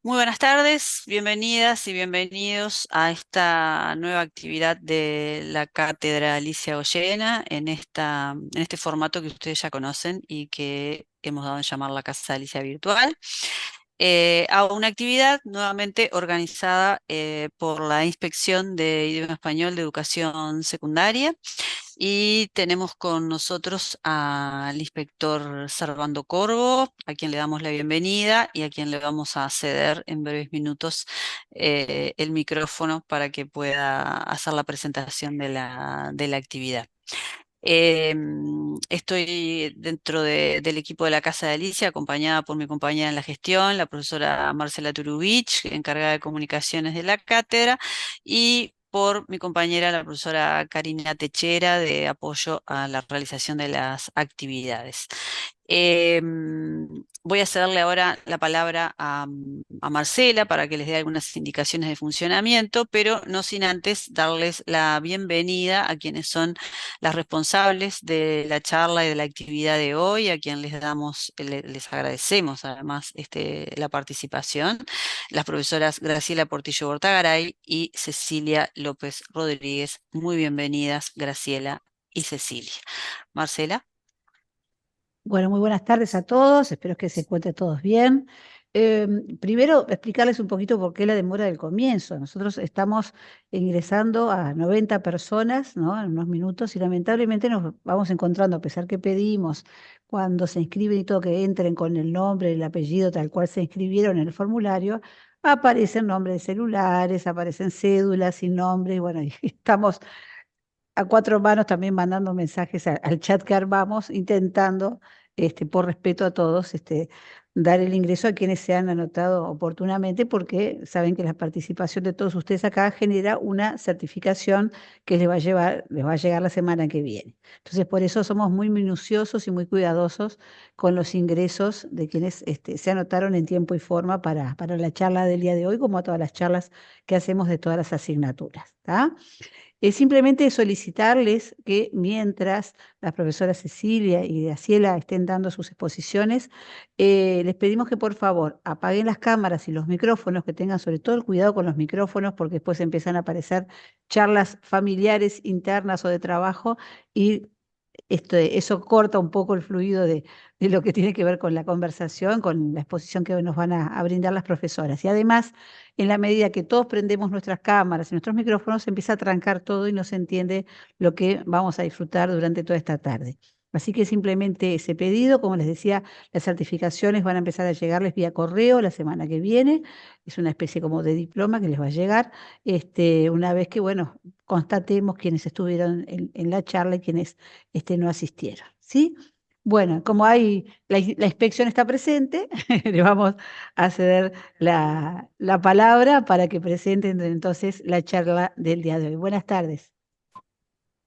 Muy buenas tardes, bienvenidas y bienvenidos a esta nueva actividad de la Cátedra Alicia Goyena en este formato que ustedes ya conocen y que hemos dado en llamar la Casa Alicia Virtual. A una actividad nuevamente organizada por la Inspección de Idioma Español de Educación Secundaria y tenemos con nosotros al inspector Servando Corvo, a quien le damos la bienvenida y a quien le vamos a ceder en breves minutos el micrófono para que pueda hacer la presentación de la actividad. Estoy dentro del equipo de la Casa de Alicia, acompañada por mi compañera en la gestión, la profesora Marcela Turubich, encargada de comunicaciones de la cátedra, y por mi compañera, la profesora Karina Techera, de apoyo a la realización de las actividades. Voy a cederle ahora la palabra a Marcela para que les dé algunas indicaciones de funcionamiento, pero no sin antes darles la bienvenida a quienes son las responsables de la charla y de la actividad de hoy, a quien les agradecemos además la participación, las profesoras Graciela Portillo Bortagaray y Cecilia López Rodríguez. Muy bienvenidas, Graciela y Cecilia. Marcela. Bueno, muy buenas tardes a todos, espero que se encuentren todos bien. Primero, explicarles un poquito por qué la demora del comienzo. Nosotros estamos ingresando a 90 personas, ¿no? En unos minutos y lamentablemente nos vamos encontrando, a pesar que pedimos cuando se inscriben y todo que entren con el nombre, el apellido tal cual se inscribieron en el formulario, aparecen nombres de celulares, aparecen cédulas sin nombre, y bueno, y estamos a cuatro manos también mandando mensajes al chat que armamos, intentando, por respeto a todos, dar el ingreso a quienes se han anotado oportunamente, porque saben que la participación de todos ustedes acá genera una certificación que les va a llegar la semana que viene. Entonces, por eso somos muy minuciosos y muy cuidadosos con los ingresos de quienes se anotaron en tiempo y forma para la charla del día de hoy, como a todas las charlas que hacemos de todas las asignaturas. ¿Tá? Es simplemente solicitarles que mientras las profesoras Cecilia y Graciela estén dando sus exposiciones, les pedimos que por favor apaguen las cámaras y los micrófonos, que tengan sobre todo el cuidado con los micrófonos, porque después empiezan a aparecer charlas familiares internas o de trabajo y eso corta un poco el fluido de lo que tiene que ver con la conversación, con la exposición que nos van a brindar las profesoras. Y además, en la medida que todos prendemos nuestras cámaras y nuestros micrófonos, se empieza a trancar todo y no se entiende lo que vamos a disfrutar durante toda esta tarde. Así que simplemente ese pedido, como les decía, las certificaciones van a empezar a llegarles vía correo la semana que viene. Es una especie como de diploma que les va a llegar, una vez que, bueno, constatemos quienes estuvieron en la charla y quienes no asistieron, ¿sí? Bueno, como la inspección está presente, le vamos a ceder la palabra para que presenten entonces la charla del día de hoy. Buenas tardes.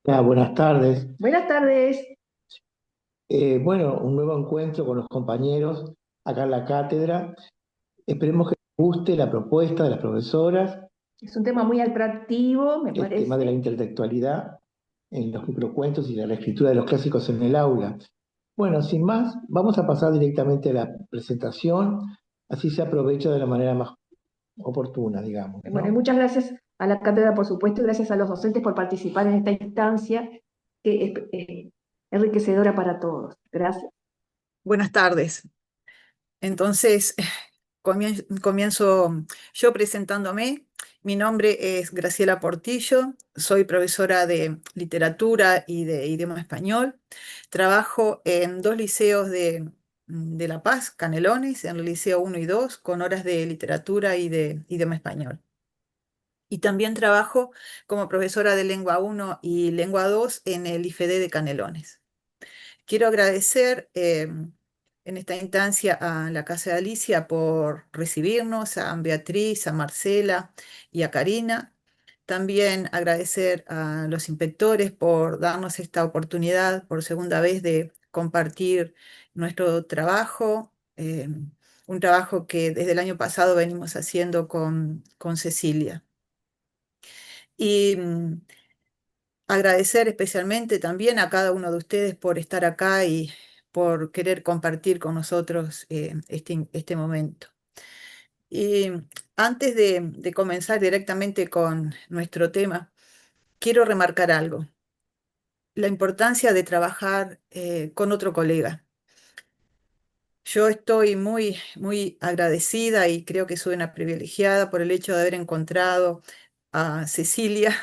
Buenas tardes. Buenas tardes. Bueno, un nuevo encuentro con los compañeros acá en la cátedra. Esperemos que les guste la propuesta de las profesoras, Es un tema muy atractivo, me el tema de la parece. intelectualidad en los microcuentos y de la escritura de los clásicos en el aula. Bueno, sin más, vamos a pasar directamente a la presentación, así se aprovecha de la manera más oportuna, digamos, Bueno, y ¿no? muchas gracias a la cátedra, por supuesto, y gracias a los docentes por participar en esta instancia que es enriquecedora para todos. Gracias. Buenas tardes. Entonces, comienzo yo presentándome. Mi nombre es Graciela Portillo, soy profesora de literatura y de idioma español. Trabajo en dos liceos de La Paz, Canelones, en el Liceo 1 y 2, con horas de literatura y de idioma español. Y también trabajo como profesora de lengua 1 y lengua 2 en el IFED de Canelones. Quiero agradecer en esta instancia a la Casa de Alicia por recibirnos, a Beatriz, a Marcela y a Karina. También agradecer a los inspectores por darnos esta oportunidad por segunda vez de compartir nuestro trabajo, un trabajo que desde el año pasado venimos haciendo con Cecilia. Y agradecer especialmente también a cada uno de ustedes por estar acá y por querer compartir con nosotros este momento. Y antes de comenzar directamente con nuestro tema, quiero remarcar algo, la importancia de trabajar con otro colega. Yo estoy muy agradecida y creo que soy una privilegiada por el hecho de haber encontrado a Cecilia,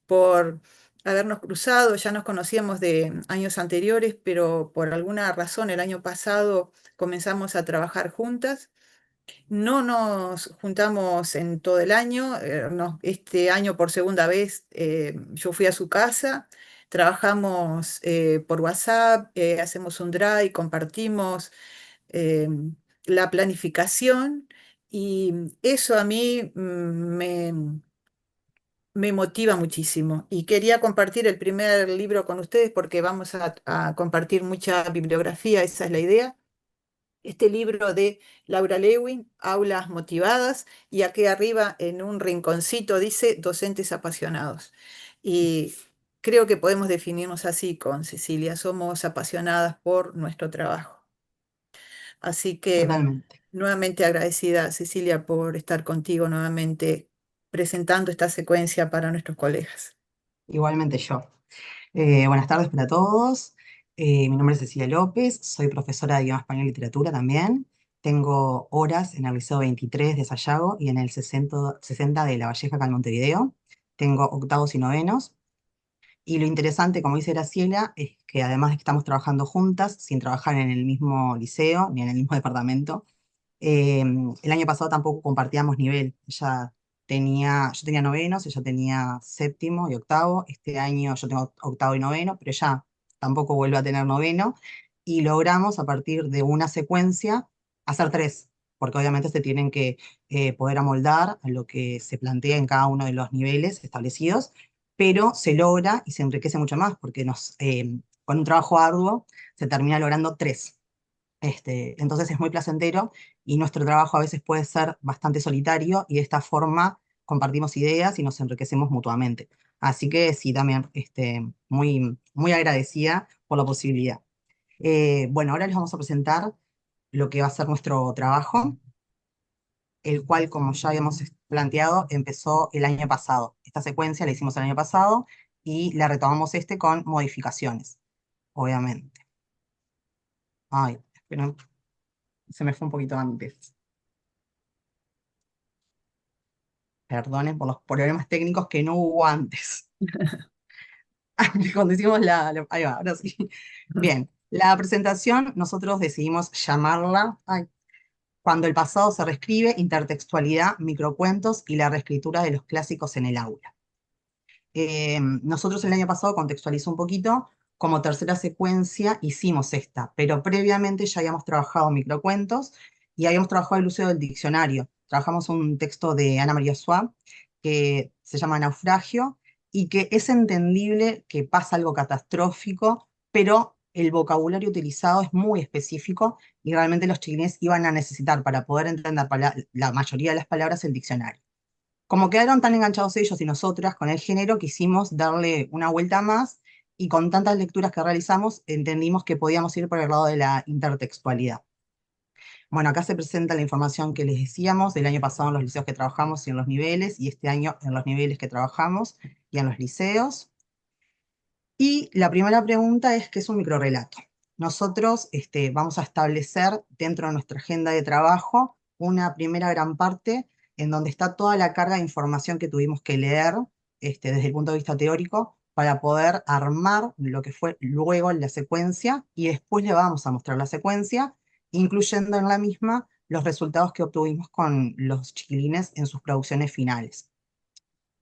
por habernos cruzado. Ya nos conocíamos de años anteriores, pero por alguna razón el año pasado comenzamos a trabajar juntas. No nos juntamos en todo el año. Este año por segunda vez yo fui a su casa. Trabajamos por WhatsApp, hacemos un drive, compartimos eh, la planificación, y eso a mí me motiva muchísimo. Y quería compartir el primer libro con ustedes porque vamos a compartir mucha bibliografía, esa es la idea. Este libro de Laura Lewin, Aulas Motivadas, y aquí arriba en un rinconcito dice Docentes Apasionados. Y creo que podemos definirnos así con Cecilia, somos apasionadas por nuestro trabajo. Así que Totalmente. nuevamente agradecida, Cecilia, por estar contigo nuevamente presentando esta secuencia para nuestros colegas. Igualmente yo. Buenas tardes para todos. Mi nombre es Cecilia López, soy profesora de idioma español y literatura también. Tengo horas en el Liceo 23 de Sayago y en el 60 de La Valleja, acá en Montevideo. Tengo octavos y novenos. Y lo interesante, como dice Graciela, es que además de que estamos trabajando juntas, sin trabajar en el mismo liceo ni en el mismo departamento, el año pasado tampoco compartíamos nivel. Yo tenía novenos, ella tenía séptimo y octavo. Este año yo tengo octavo y noveno, pero ella tampoco vuelve a tener noveno. Y logramos a partir de una secuencia hacer tres, porque obviamente se tienen que poder amoldar a lo que se plantea en cada uno de los niveles establecidos, pero se logra y se enriquece mucho más, porque con un trabajo arduo se termina logrando tres. Entonces es muy placentero y nuestro trabajo a veces puede ser bastante solitario y de esta forma compartimos ideas y nos enriquecemos mutuamente. Así que sí, también muy agradecida por la posibilidad. Bueno, ahora les vamos a presentar lo que va a ser nuestro trabajo, el cual, como ya habíamos planteado, empezó el año pasado. Esta secuencia la hicimos el año pasado y la retomamos con modificaciones, obviamente. Ay, esperen, se me fue un poquito antes. Perdonen por los problemas técnicos que no hubo antes. Cuando hicimos ahí va, ahora sí. Bien, la presentación nosotros decidimos llamarla, cuando el pasado se reescribe, intertextualidad, microcuentos y la reescritura de los clásicos en el aula. Nosotros el año pasado, contextualizó un poquito, como tercera secuencia hicimos esta, pero previamente ya habíamos trabajado microcuentos y habíamos trabajado el uso del diccionario. Trabajamos un texto de Ana María Schwab que se llama Naufragio y que es entendible que pasa algo catastrófico, pero el vocabulario utilizado es muy específico y realmente los chiquilines iban a necesitar para poder entender la mayoría de las palabras el diccionario. Como quedaron tan enganchados ellos y nosotras con el género, quisimos darle una vuelta más y con tantas lecturas que realizamos, entendimos que podíamos ir por el lado de la intertextualidad. Bueno, acá se presenta la información que les decíamos del año pasado en los liceos que trabajamos y en los niveles, y este año en los niveles que trabajamos y en los liceos. Y la primera pregunta es, ¿qué es un microrrelato? Nosotros vamos a establecer dentro de nuestra agenda de trabajo una primera gran parte en donde está toda la carga de información que tuvimos que leer desde el punto de vista teórico para poder armar lo que fue luego la secuencia, y después le vamos a mostrar la secuencia, incluyendo en la misma los resultados que obtuvimos con los chiquilines en sus producciones finales.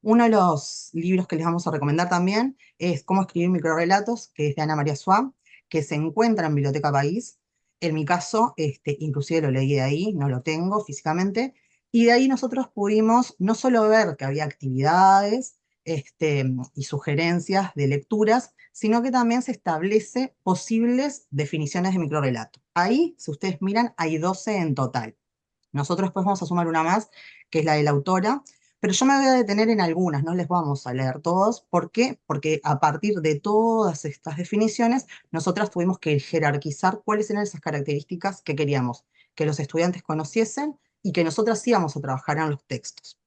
Uno de los libros que les vamos a recomendar también es Cómo escribir microrrelatos, que es de Ana María Schwab, que se encuentra en Biblioteca País. En mi caso, inclusive lo leí de ahí, no lo tengo físicamente, y de ahí nosotros pudimos no solo ver que había actividades y sugerencias de lecturas, sino que también se establece posibles definiciones de microrrelato. Ahí, si ustedes miran, hay 12 en total. Nosotros después vamos a sumar una más, que es la de la autora, pero yo me voy a detener en algunas, no les vamos a leer todos. ¿Por qué? Porque a partir de todas estas definiciones, nosotras tuvimos que jerarquizar cuáles eran esas características que queríamos que los estudiantes conociesen y que nosotras sí vamos a trabajar en los textos.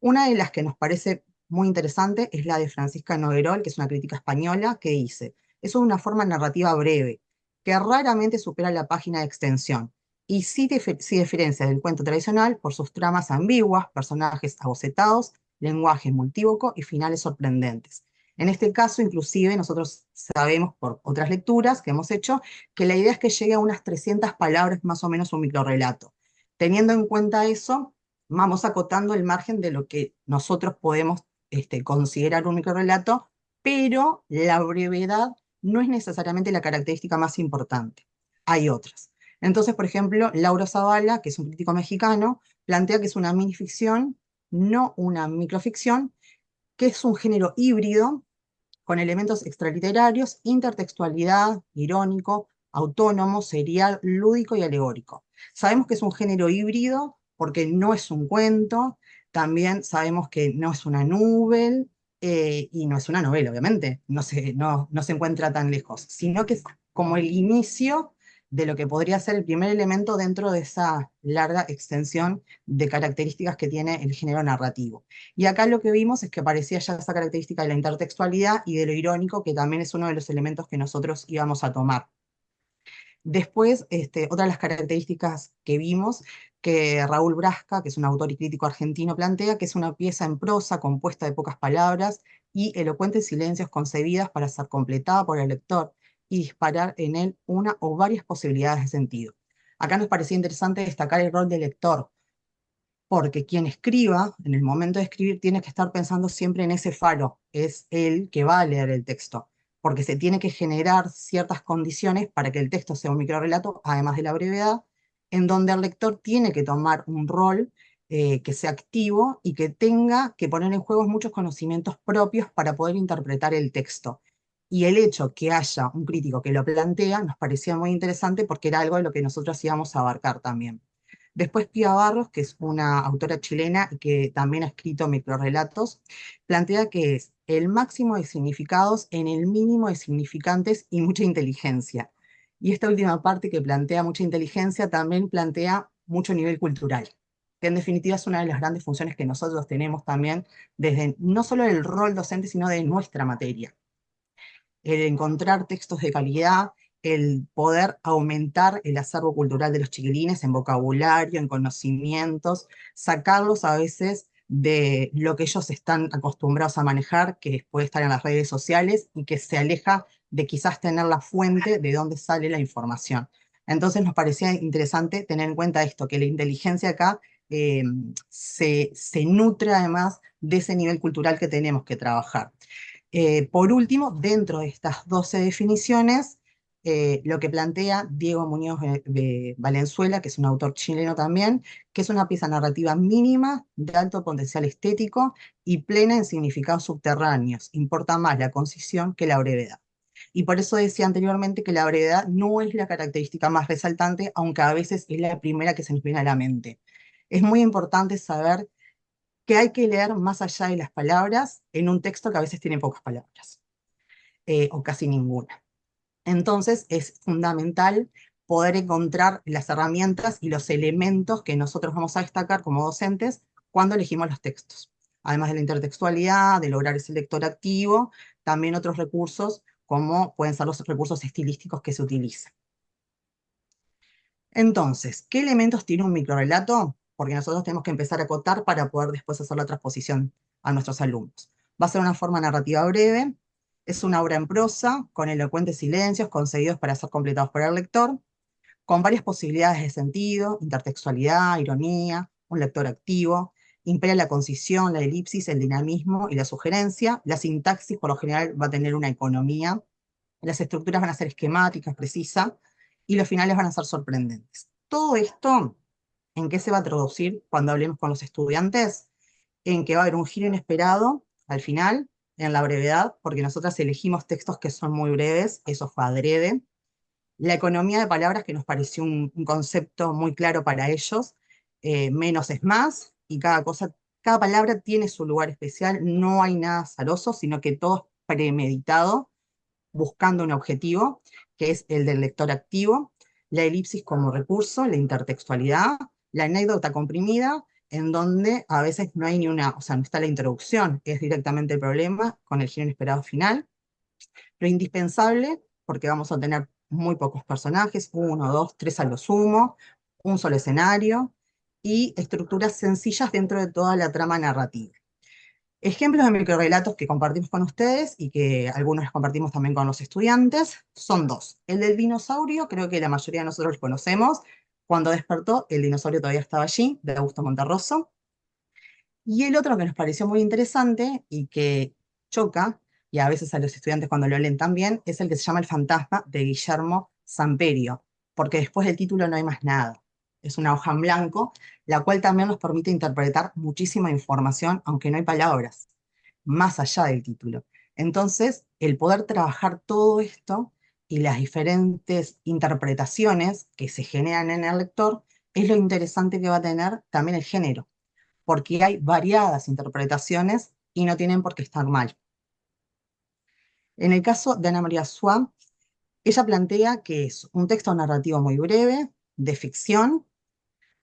Una de las que nos parece muy interesante es la de Francisca Noguerol, que es una crítica española, que dice, es una forma narrativa breve, que raramente supera la página de extensión, y sí diferencia del cuento tradicional por sus tramas ambiguas, personajes abocetados, lenguaje multívoco y finales sorprendentes. En este caso, inclusive, nosotros sabemos por otras lecturas que hemos hecho que la idea es que llegue a unas 300 palabras más o menos un microrrelato. Teniendo en cuenta eso, vamos acotando el margen de lo que nosotros podemos considerar un microrrelato, pero la brevedad no es necesariamente la característica más importante. Hay otras. Entonces, por ejemplo, Lauro Zavala, que es un crítico mexicano, plantea que es una minificción, no una microficción, que es un género híbrido con elementos extraliterarios, intertextualidad, irónico, autónomo, serial, lúdico y alegórico. Sabemos que es un género híbrido porque no es un cuento, también sabemos que no es una novela, y no es una novela, obviamente, no se encuentra tan lejos, sino que es como el inicio de lo que podría ser el primer elemento dentro de esa larga extensión de características que tiene el género narrativo. Y acá lo que vimos es que aparecía ya esa característica de la intertextualidad y de lo irónico, que también es uno de los elementos que nosotros íbamos a tomar. Después, otra de las características que vimos, que Raúl Brasca, que es un autor y crítico argentino, plantea que es una pieza en prosa compuesta de pocas palabras y elocuentes silencios concebidas para ser completada por el lector y disparar en él una o varias posibilidades de sentido. Acá nos parecía interesante destacar el rol del lector, porque quien escriba, en el momento de escribir, tiene que estar pensando siempre en ese faro, es el que va a leer el texto, porque se tiene que generar ciertas condiciones para que el texto sea un microrrelato, además de la brevedad, en donde el lector tiene que tomar un rol que sea activo y que tenga que poner en juego muchos conocimientos propios para poder interpretar el texto. Y el hecho que haya un crítico que lo plantea nos parecía muy interesante porque era algo de lo que nosotros íbamos a abarcar también. Después Pía Barros, que es una autora chilena y que también ha escrito microrrelatos, plantea que es el máximo de significados en el mínimo de significantes y mucha inteligencia. Y esta última parte que plantea mucha inteligencia también plantea mucho nivel cultural, que en definitiva es una de las grandes funciones que nosotros tenemos también desde no solo el rol docente, sino de nuestra materia. El encontrar textos de calidad, el poder aumentar el acervo cultural de los chiquilines en vocabulario, en conocimientos, sacarlos a veces de lo que ellos están acostumbrados a manejar, que puede estar en las redes sociales y que se aleja de quizás tener la fuente de dónde sale la información. Entonces nos parecía interesante tener en cuenta esto, que la inteligencia acá se nutre además de ese nivel cultural que tenemos que trabajar. Por último, dentro de estas 12 definiciones, lo que plantea Diego Muñoz de Valenzuela, que es un autor chileno también, que es una pieza narrativa mínima, de alto potencial estético y plena en significados subterráneos. Importa más la concisión que la brevedad. Y por eso decía anteriormente que la brevedad no es la característica más resaltante, aunque a veces es la primera que se nos viene a la mente. Es muy importante saber que hay que leer más allá de las palabras en un texto que a veces tiene pocas palabras, o casi ninguna. Entonces es fundamental poder encontrar las herramientas y los elementos que nosotros vamos a destacar como docentes cuando elegimos los textos. Además de la intertextualidad, de lograr ese lector activo, también otros recursos como pueden ser los recursos estilísticos que se utilizan. Entonces, ¿qué elementos tiene un microrrelato? Porque nosotros tenemos que empezar a acotar para poder después hacer la transposición a nuestros alumnos. Va a ser una forma narrativa breve, es una obra en prosa, con elocuentes silencios conseguidos para ser completados por el lector, con varias posibilidades de sentido, intertextualidad, ironía, un lector activo, impera la concisión, la elipsis, el dinamismo y la sugerencia. La sintaxis por lo general va a tener una economía, las estructuras van a ser esquemáticas, precisas, y los finales van a ser sorprendentes. Todo esto, ¿en qué se va a traducir cuando hablemos con los estudiantes? En que va a haber un giro inesperado al final, en la brevedad, porque nosotras elegimos textos que son muy breves, eso fue adrede. La economía de palabras, que nos pareció un concepto muy claro para ellos, menos es más, y cada palabra tiene su lugar especial, no hay nada azaroso, sino que todo es premeditado, buscando un objetivo, que es el del lector activo, la elipsis como recurso, la intertextualidad, la anécdota comprimida, en donde a veces no hay ni una, o sea, no está la introducción, es directamente el problema con el giro inesperado final. Lo indispensable, porque vamos a tener muy pocos personajes, 1, 2, 3 a lo sumo, un solo escenario, y estructuras sencillas dentro de toda la trama narrativa. Ejemplos de microrelatos que compartimos con ustedes y que algunos los compartimos también con los estudiantes son dos. El del dinosaurio, creo que la mayoría de nosotros lo conocemos. Cuando despertó, el dinosaurio todavía estaba allí, de Augusto Monterroso. Y el otro que nos pareció muy interesante y que choca, y a veces a los estudiantes cuando lo leen también, es el que se llama El fantasma de Guillermo Samperio, porque después del título no hay más nada. Es una hoja en blanco, la cual también nos permite interpretar muchísima información, aunque no hay palabras, más allá del título. Entonces, el poder trabajar todo esto y las diferentes interpretaciones que se generan en el lector es lo interesante que va a tener también el género, porque hay variadas interpretaciones y no tienen por qué estar mal. En el caso de Ana María Schwab, ella plantea que es un texto narrativo muy breve, de ficción,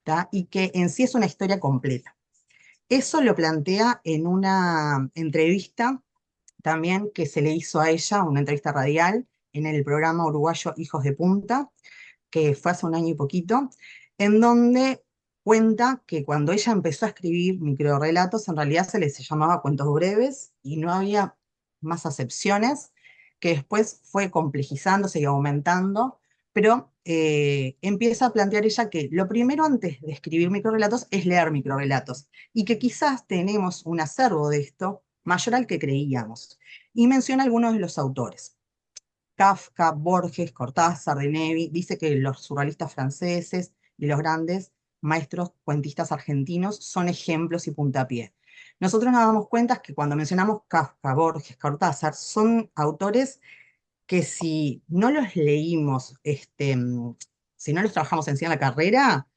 ¿tá? Y que en sí es una historia completa. Eso lo plantea en una entrevista también que se le hizo a ella, una entrevista radial, en el programa uruguayo Hijos de Punta, que fue hace un año y poquito, en donde cuenta que cuando ella empezó a escribir microrelatos, en realidad se les llamaba cuentos breves y no había más acepciones, que después fue complejizándose y aumentando, pero empieza a plantear ella que lo primero antes de escribir microrelatos es leer microrelatos, y que quizás tenemos un acervo de esto mayor al que creíamos. Y menciona algunos de los autores. Kafka, Borges, Cortázar, de Nevi, dice que los surrealistas franceses y los grandes maestros cuentistas argentinos son ejemplos y puntapié. Nosotros nos damos cuenta que cuando mencionamos Kafka, Borges, Cortázar, son autores que si no los leímos, si no los trabajamos en sí en la carrera,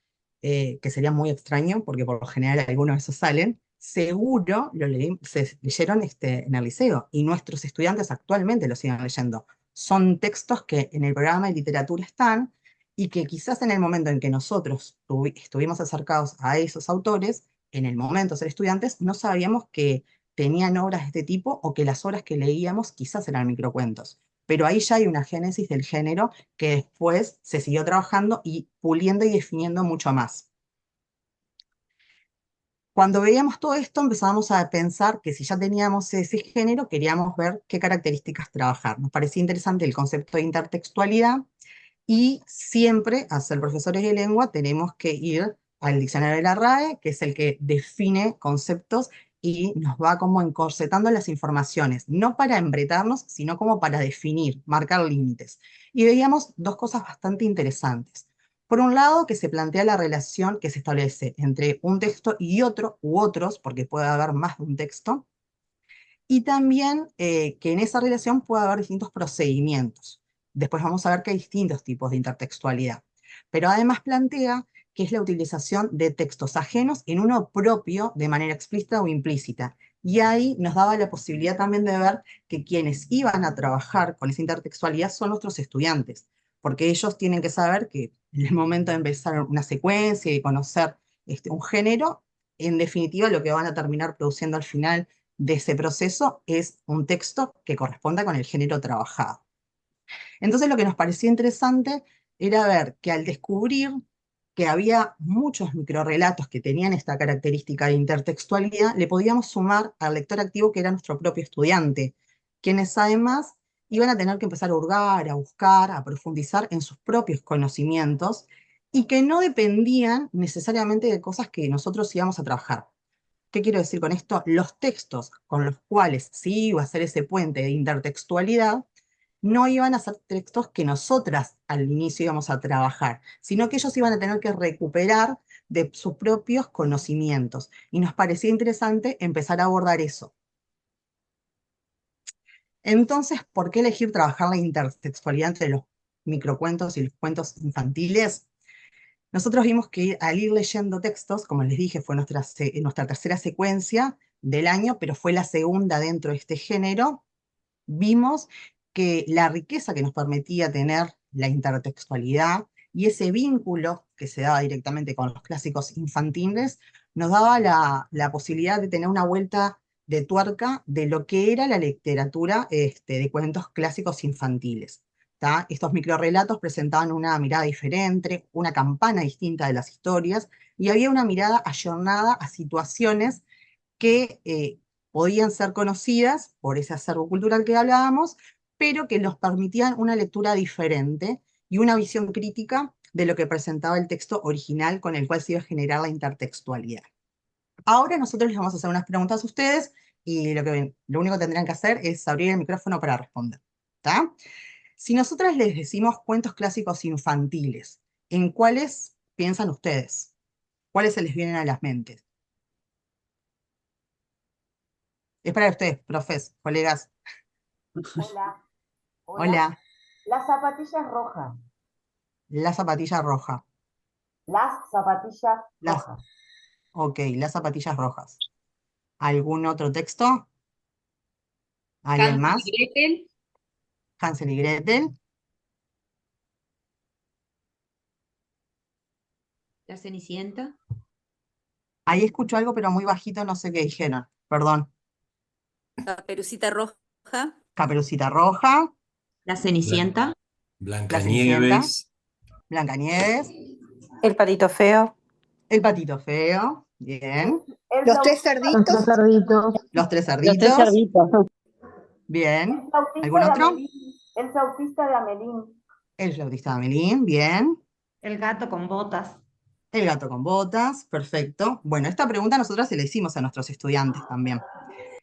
que sería muy extraño, porque por lo general algunos de esos salen, seguro se leyeron en el liceo, y nuestros estudiantes actualmente lo siguen leyendo. Son textos que en el programa de literatura están, y que quizás en el momento en que nosotros estuvimos acercados a esos autores, en el momento de ser estudiantes, no sabíamos que tenían obras de este tipo, o que las obras que leíamos quizás eran microcuentos. Pero ahí ya hay una génesis del género que después se siguió trabajando y puliendo y definiendo mucho más. Cuando veíamos todo esto, empezábamos a pensar que si ya teníamos ese género, queríamos ver qué características trabajar. Nos parecía interesante el concepto de intertextualidad, y siempre, a ser profesores de lengua, tenemos que ir al diccionario de la RAE, que es el que define conceptos y nos va como encorsetando las informaciones, no para embretarnos, sino como para definir, marcar límites. Y veíamos dos cosas bastante interesantes. Por un lado, que se plantea la relación que se establece entre un texto y otro, u otros, porque puede haber más de un texto, y también que en esa relación puede haber distintos procedimientos. Después vamos a ver que hay distintos tipos de intertextualidad. Pero además plantea que es la utilización de textos ajenos en uno propio de manera explícita o implícita. Y ahí nos daba la posibilidad también de ver que quienes iban a trabajar con esa intertextualidad son nuestros estudiantes, porque ellos tienen que saber que en el momento de empezar una secuencia y conocer un género, en definitiva lo que van a terminar produciendo al final de ese proceso es un texto que corresponda con el género trabajado. Entonces lo que nos parecía interesante era ver que al descubrir que había muchos microrelatos que tenían esta característica de intertextualidad, le podíamos sumar al lector activo, que era nuestro propio estudiante, quienes además iban a tener que empezar a hurgar, a buscar, a profundizar en sus propios conocimientos, y que no dependían necesariamente de cosas que nosotros íbamos a trabajar. ¿Qué quiero decir con esto? Los textos con los cuales sí iba a ser ese puente de intertextualidad no iban a ser textos que nosotras al inicio íbamos a trabajar, sino que ellos iban a tener que recuperar de sus propios conocimientos. Y nos parecía interesante empezar a abordar eso. Entonces, ¿por qué elegir trabajar la intertextualidad entre los microcuentos y los cuentos infantiles? Nosotros vimos que al ir leyendo textos, como les dije, fue nuestra tercera secuencia del año, pero fue la segunda dentro de este género, vimos que la riqueza que nos permitía tener la intertextualidad y ese vínculo que se daba directamente con los clásicos infantiles nos daba la posibilidad de tener una vuelta de tuerca de lo que era la literatura de cuentos clásicos infantiles. ¿Tá? Estos microrrelatos presentaban una mirada diferente, una campana distinta de las historias, y había una mirada ayornada a situaciones que podían ser conocidas por ese acervo cultural que hablábamos, pero que nos permitían una lectura diferente y una visión crítica de lo que presentaba el texto original con el cual se iba a generar la intertextualidad. Ahora nosotros les vamos a hacer unas preguntas a ustedes y lo único que tendrán que hacer es abrir el micrófono para responder. ¿Tá? Si nosotras les decimos cuentos clásicos infantiles, ¿en cuáles piensan ustedes? ¿Cuáles se les vienen a las mentes? Es para ustedes, profes, colegas. Hola, hola. Hola. Las zapatillas rojas. La zapatilla roja. Las zapatillas Las, rojas. ok, las zapatillas rojas. ¿Algún otro texto? ¿Alguien Hansel más? y Gretel. Hansel y Gretel. La Cenicienta. Ahí escucho algo, pero muy bajito, no sé qué dijeron. Perdón. Caperucita Roja. Caperucita Roja. La Cenicienta. La Cenicienta. Blancanieves. Blancanieves. El patito feo. El patito feo. Bien. Los tres Los tres cerditos. cerditos. Los tres Los tres cerditos. cerditos. Bien. El flautista ¿Algún de otro? Amelín. El flautista de Amelín. El flautista de Amelín. Bien. El gato con botas. El gato con botas. Perfecto. Bueno, esta pregunta nosotros se la hicimos a nuestros estudiantes también.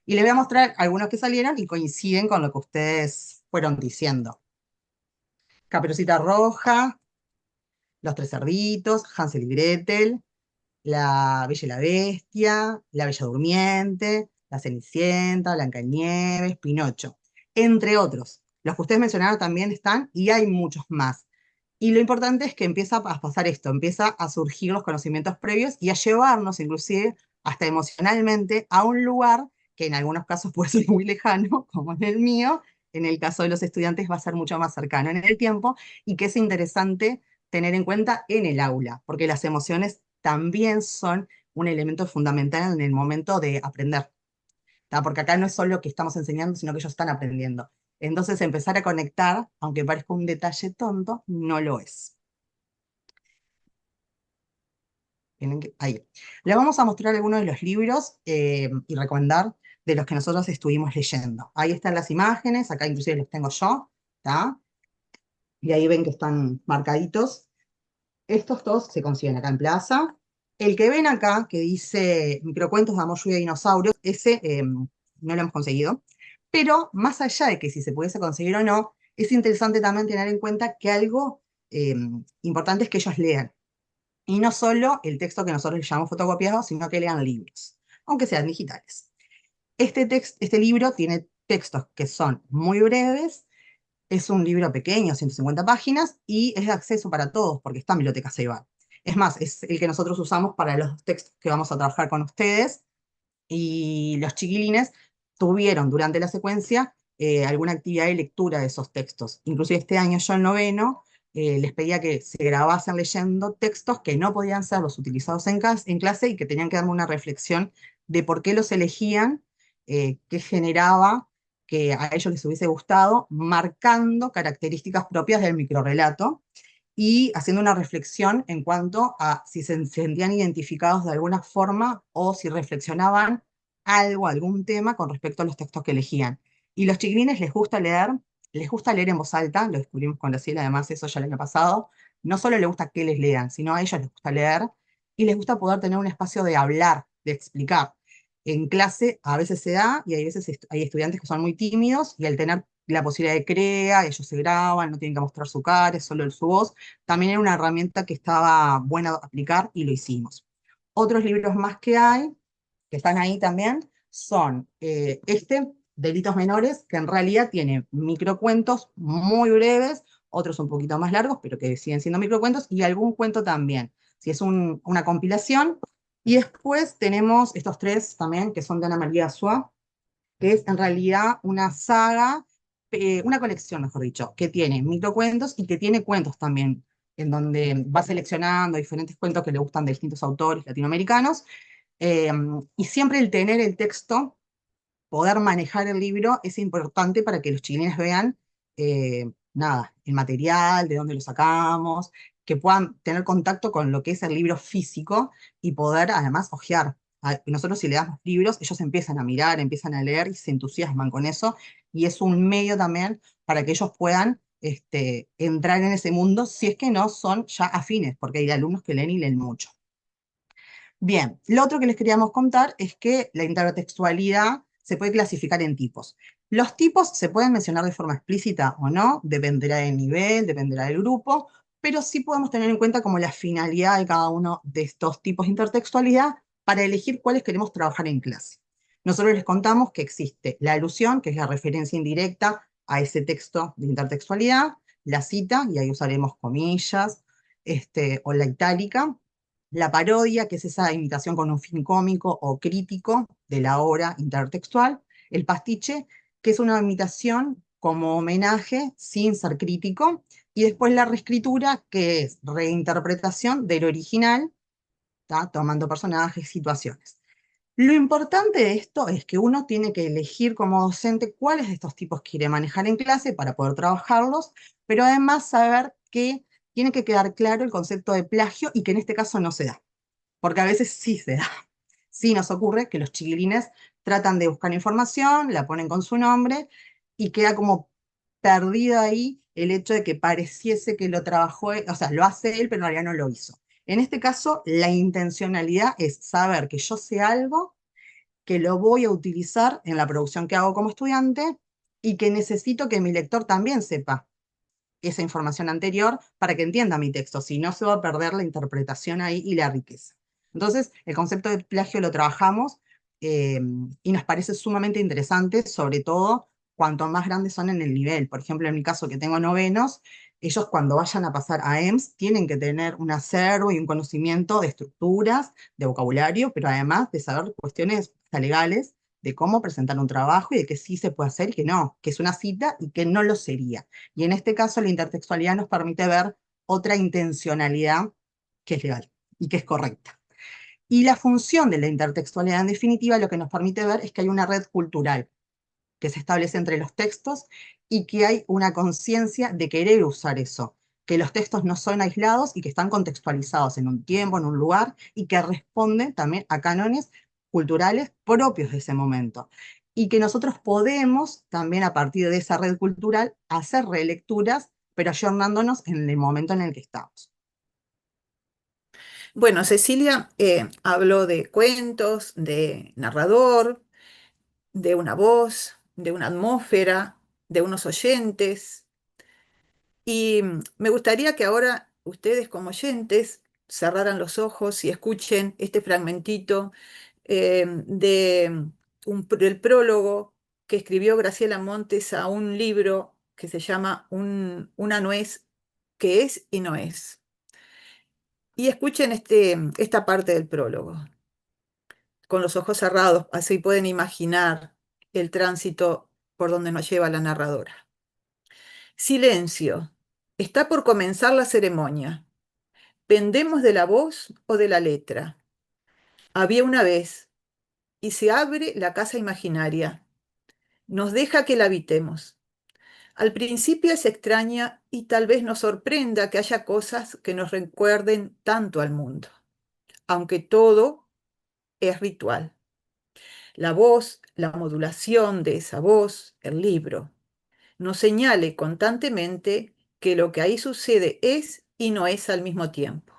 Y les voy a mostrar algunos que salieron y coinciden con lo que ustedes fueron diciendo. Caperucita Roja, Los Tres Cerditos, Hansel y Gretel, La Bella y la Bestia, La Bella Durmiente, La Cenicienta, Blancanieves, Pinocho, entre otros. Los que ustedes mencionaron también están y hay muchos más. Y lo importante es que empieza a pasar esto, empieza a surgir los conocimientos previos y a llevarnos inclusive hasta emocionalmente a un lugar que en algunos casos puede ser muy lejano, como en el mío, en el caso de los estudiantes va a ser mucho más cercano en el tiempo, y que es interesante tener en cuenta en el aula, porque las emociones también son un elemento fundamental en el momento de aprender. ¿Tá? Porque acá no es solo que estamos enseñando, sino que ellos están aprendiendo. Entonces empezar a conectar, aunque parezca un detalle tonto, no lo es. Ahí. Les vamos a mostrar algunos de los libros y recomendar de los que nosotros estuvimos leyendo. Ahí están las imágenes, acá inclusive los tengo yo, ¿tá? Y ahí ven que están marcaditos. Estos dos se consiguen acá en Plaza. El que ven acá, que dice Microcuentos de Amor, Lluvia y Dinosaurios, ese no lo hemos conseguido. Pero más allá de que si se pudiese conseguir o no, es interesante también tener en cuenta que algo importante es que ellos lean. Y no solo el texto que nosotros le llamamos fotocopiado, sino que lean libros, aunque sean digitales. Este libro tiene textos que son muy breves, es un libro pequeño, 150 páginas, y es de acceso para todos, porque está en Biblioteca Ceibal. Es más, es el que nosotros usamos para los textos que vamos a trabajar con ustedes, y los chiquilines tuvieron durante la secuencia alguna actividad de lectura de esos textos. Inclusive este año yo en noveno les pedía que se grabasen leyendo textos que no podían ser los utilizados en clase y que tenían que darme una reflexión de por qué los elegían, qué generaba que a ellos les hubiese gustado, marcando características propias del microrrelato y haciendo una reflexión en cuanto a si se sentían identificados de alguna forma o si reflexionaban algún tema con respecto a los textos que elegían. Y los chiquilines les gusta leer en voz alta, lo descubrimos con Graciela, además eso ya el año pasado. No solo les gusta que les lean, sino a ellos les gusta leer y les gusta poder tener un espacio de hablar, de explicar. En clase a veces se da y hay veces hay estudiantes que son muy tímidos y al tener la posibilidad de crear, ellos se graban, no tienen que mostrar su cara, es solo su voz, también era una herramienta que estaba buena aplicar y lo hicimos. Otros libros más que hay, que están ahí también, son Delitos Menores, que en realidad tiene microcuentos muy breves, otros un poquito más largos, pero que siguen siendo microcuentos, y algún cuento también. Si es una compilación. Y después tenemos estos tres también, que son de Ana María Suá, que es en realidad una saga, una colección, mejor dicho, que tiene microcuentos y que tiene cuentos también en donde va seleccionando diferentes cuentos que le gustan de distintos autores latinoamericanos, y siempre el tener el texto, poder manejar el libro, es importante para que los chiquilines vean, nada, el material, de dónde lo sacamos, que puedan tener contacto con lo que es el libro físico y poder además hojear. Nosotros si le damos libros, ellos empiezan a mirar, empiezan a leer y se entusiasman con eso, y es un medio también para que ellos puedan entrar en ese mundo si es que no son ya afines, porque hay alumnos que leen y leen mucho. Bien, lo otro que les queríamos contar es que la intertextualidad se puede clasificar en tipos. Los tipos se pueden mencionar de forma explícita o no, dependerá del nivel, dependerá del grupo, pero sí podemos tener en cuenta como la finalidad de cada uno de estos tipos de intertextualidad para elegir cuáles queremos trabajar en clase. Nosotros les contamos que existe la alusión, que es la referencia indirecta a ese texto de intertextualidad, la cita, y ahí usaremos comillas, o la itálica, la parodia, que es esa imitación con un fin cómico o crítico de la obra intertextual, el pastiche, que es una imitación como homenaje sin ser crítico, y después la reescritura, que es reinterpretación del original, ¿tá? Tomando personajes, situaciones. Lo importante de esto es que uno tiene que elegir como docente cuáles de estos tipos quiere manejar en clase para poder trabajarlos, pero además saber que tiene que quedar claro el concepto de plagio y que en este caso no se da, porque a veces sí se da. Sí nos ocurre que los chiquilines tratan de buscar información, la ponen con su nombre y queda como perdido ahí el hecho de que pareciese que lo trabajó, o sea, lo hace él, pero en realidad no lo hizo. En este caso, la intencionalidad es saber que yo sé algo, que lo voy a utilizar en la producción que hago como estudiante y que necesito que mi lector también sepa esa información anterior para que entienda mi texto, si no se va a perder la interpretación ahí y la riqueza. Entonces, el concepto de plagio lo trabajamos y nos parece sumamente interesante, sobre todo cuanto más grandes son en el nivel. Por ejemplo, en mi caso que tengo novenos, ellos cuando vayan a pasar a EMS tienen que tener un acervo y un conocimiento de estructuras, de vocabulario, pero además de saber cuestiones hasta legales, de cómo presentar un trabajo y de que sí se puede hacer y que no, que es una cita y que no lo sería. Y en este caso la intertextualidad nos permite ver otra intencionalidad que es legal y que es correcta. Y la función de la intertextualidad, en definitiva, lo que nos permite ver es que hay una red cultural que se establece entre los textos y que hay una conciencia de querer usar eso, que los textos no son aislados y que están contextualizados en un tiempo, en un lugar, y que responden también a cánones culturales propios de ese momento. Y que nosotros podemos también a partir de esa red cultural hacer relecturas, pero ayornándonos en el momento en el que estamos. Bueno, Cecilia habló de cuentos, de narrador, de una voz, de una atmósfera, de unos oyentes. Y me gustaría que ahora ustedes como oyentes cerraran los ojos y escuchen este fragmentito del prólogo que escribió Graciela Montes a un libro que se llama Una nuez que es y no es. Y escuchen esta parte del prólogo, con los ojos cerrados, así pueden imaginar el tránsito por donde nos lleva la narradora. Silencio. Está por comenzar la ceremonia. ¿Pendemos de la voz o de la letra? Había una vez, y se abre la casa imaginaria. Nos deja que la habitemos. Al principio es extraña y tal vez nos sorprenda que haya cosas que nos recuerden tanto al mundo, aunque todo es ritual. La voz, la modulación de esa voz, el libro, nos señale constantemente que lo que ahí sucede es y no es al mismo tiempo.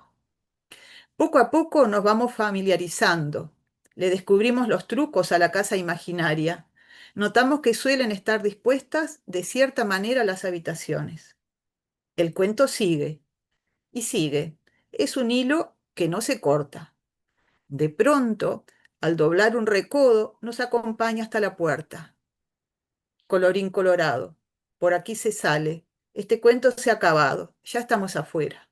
Poco a poco nos vamos familiarizando, le descubrimos los trucos a la casa imaginaria, notamos que suelen estar dispuestas de cierta manera las habitaciones. El cuento sigue y sigue, es un hilo que no se corta. De pronto, al doblar un recodo, nos acompaña hasta la puerta. Colorín colorado, por aquí se sale, este cuento se ha acabado, ya estamos afuera.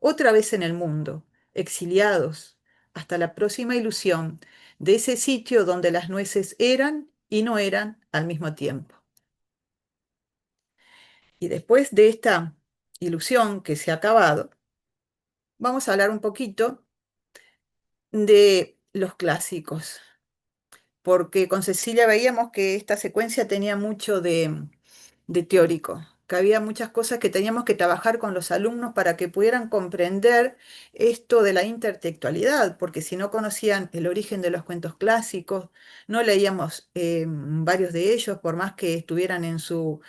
Otra vez en el mundo, exiliados, hasta la próxima ilusión de ese sitio donde las nueces eran y no eran al mismo tiempo. Y después de esta ilusión que se ha acabado, vamos a hablar un poquito de los clásicos, porque con Cecilia veíamos que esta secuencia tenía mucho de teórico, que había muchas cosas que teníamos que trabajar con los alumnos para que pudieran comprender esto de la intertextualidad, porque si no conocían el origen de los cuentos clásicos, no leíamos varios de ellos, por más que estuvieran en su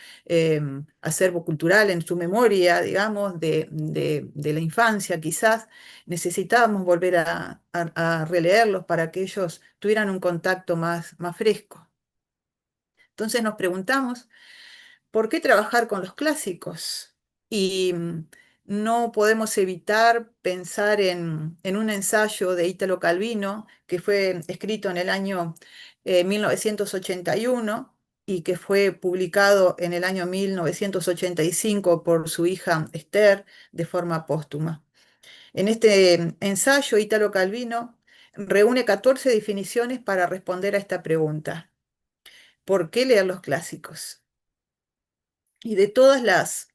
acervo cultural, en su memoria, digamos, de la infancia quizás, necesitábamos volver a releerlos para que ellos tuvieran un contacto más fresco. Entonces nos preguntamos, ¿por qué trabajar con los clásicos? Y no podemos evitar pensar en un ensayo de Italo Calvino que fue escrito en el año 1981 y que fue publicado en el año 1985 por su hija Esther de forma póstuma. En este ensayo, Italo Calvino reúne 14 definiciones para responder a esta pregunta: ¿por qué leer los clásicos? Y de todas las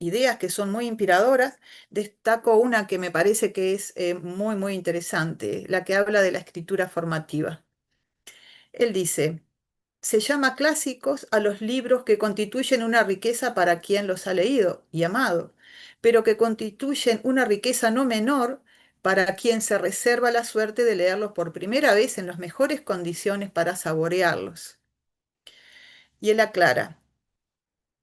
ideas que son muy inspiradoras, destaco una que me parece que es muy interesante, la que habla de la escritura formativa. Él dice: se llama clásicos a los libros que constituyen una riqueza para quien los ha leído y amado, pero que constituyen una riqueza no menor para quien se reserva la suerte de leerlos por primera vez en las mejores condiciones para saborearlos. Y él aclara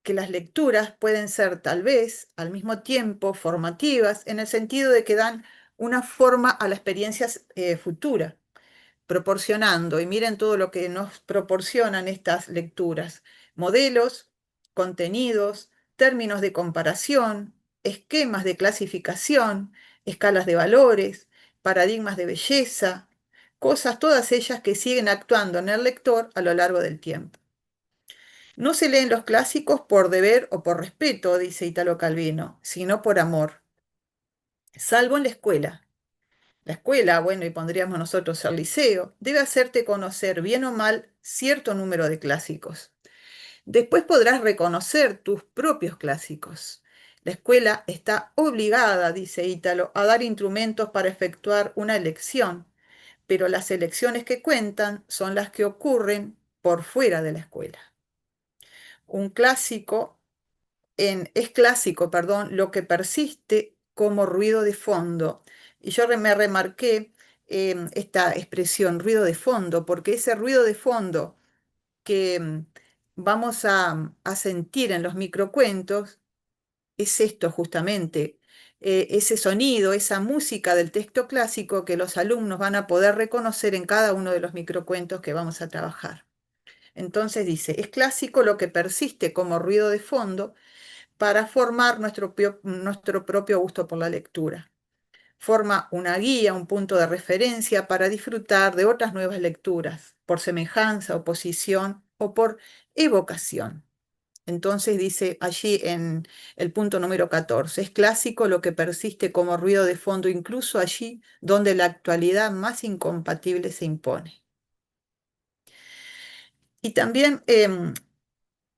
que las lecturas pueden ser tal vez al mismo tiempo formativas en el sentido de que dan una forma a la experiencia futura, proporcionando, y miren todo lo que nos proporcionan estas lecturas: modelos, contenidos, términos de comparación, esquemas de clasificación, escalas de valores, paradigmas de belleza, cosas todas ellas que siguen actuando en el lector a lo largo del tiempo. No se leen los clásicos por deber o por respeto, dice Italo Calvino, sino por amor, salvo en la escuela. La escuela, bueno, y pondríamos nosotros el liceo, debe hacerte conocer bien o mal cierto número de clásicos. Después podrás reconocer tus propios clásicos. La escuela está obligada, dice Ítalo, a dar instrumentos para efectuar una elección, pero las elecciones que cuentan son las que ocurren por fuera de la escuela. Un clásico es clásico, perdón, lo que persiste como ruido de fondo. Y yo me remarqué esta expresión, ruido de fondo, porque ese ruido de fondo que vamos a sentir en los microcuentos es esto justamente, ese sonido, esa música del texto clásico que los alumnos van a poder reconocer en cada uno de los microcuentos que vamos a trabajar. Entonces dice, es clásico lo que persiste como ruido de fondo para formar nuestro propio gusto por la lectura. Forma una guía, un punto de referencia para disfrutar de otras nuevas lecturas, por semejanza, oposición o por evocación. Entonces dice allí en el punto número 14, es clásico lo que persiste como ruido de fondo, incluso allí donde la actualidad más incompatible se impone. Y también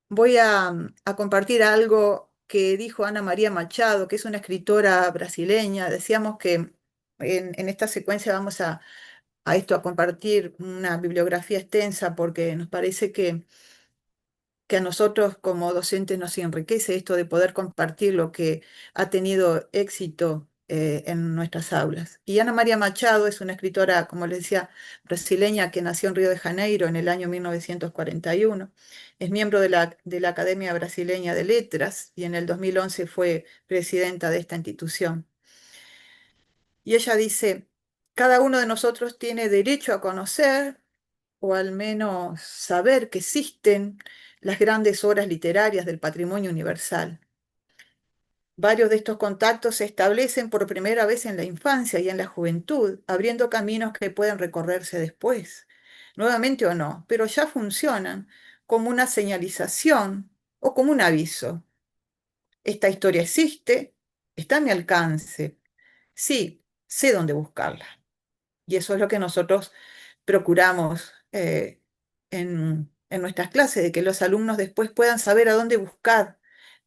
voy a compartir algo que dijo Ana María Machado, que es una escritora brasileña. Decíamos que en esta secuencia vamos a compartir una bibliografía extensa porque nos parece que a nosotros como docentes nos enriquece esto de poder compartir lo que ha tenido éxito en nuestras aulas. Y Ana María Machado es una escritora, como les decía, brasileña que nació en Río de Janeiro en el año 1941. Es miembro de la Academia Brasileña de Letras y en el 2011 fue presidenta de esta institución. Y ella dice: cada uno de nosotros tiene derecho a conocer, o al menos saber que existen las grandes obras literarias del patrimonio universal. Varios de estos contactos se establecen por primera vez en la infancia y en la juventud, abriendo caminos que pueden recorrerse después, nuevamente o no, pero ya funcionan como una señalización o como un aviso. Esta historia existe, está a mi alcance. Sí, sé dónde buscarla. Y eso es lo que nosotros procuramos en nuestras clases, de que los alumnos después puedan saber a dónde buscar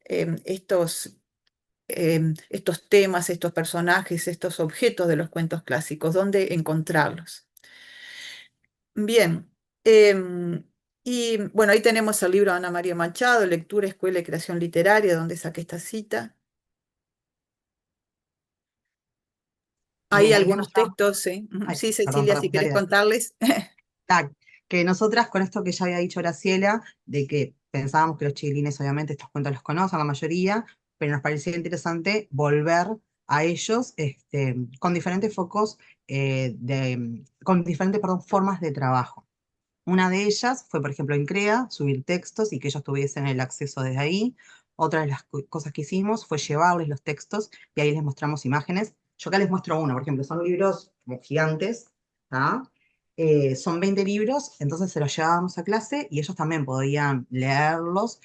estos estos temas, estos personajes, estos objetos de los cuentos clásicos, dónde encontrarlos. Bien, y bueno, ahí tenemos el libro de Ana María Machado, Lectura, Escuela y Creación Literaria, donde saqué esta cita. Hay Bien, ahí algunos vemos ya. textos, sí. Ujú. Ay, Sí, perdón, Cecilia, perdón, si dale, querés dale. contarles. Que nosotras con esto que ya había dicho Graciela, de que pensábamos que los chiquilines obviamente estos cuentos los conocen la mayoría, pero nos parecía interesante volver a ellos con diferentes focos, con diferentes, perdón, formas de trabajo. Una de ellas fue, por ejemplo, en CREA, subir textos y que ellos tuviesen el acceso desde ahí. Otra de las cosas que hicimos fue llevarles los textos y ahí les mostramos imágenes. Yo acá les muestro uno, por ejemplo, son libros como gigantes, ¿tá? Son 20 libros, entonces se los llevábamos a clase y ellos también podían leerlos.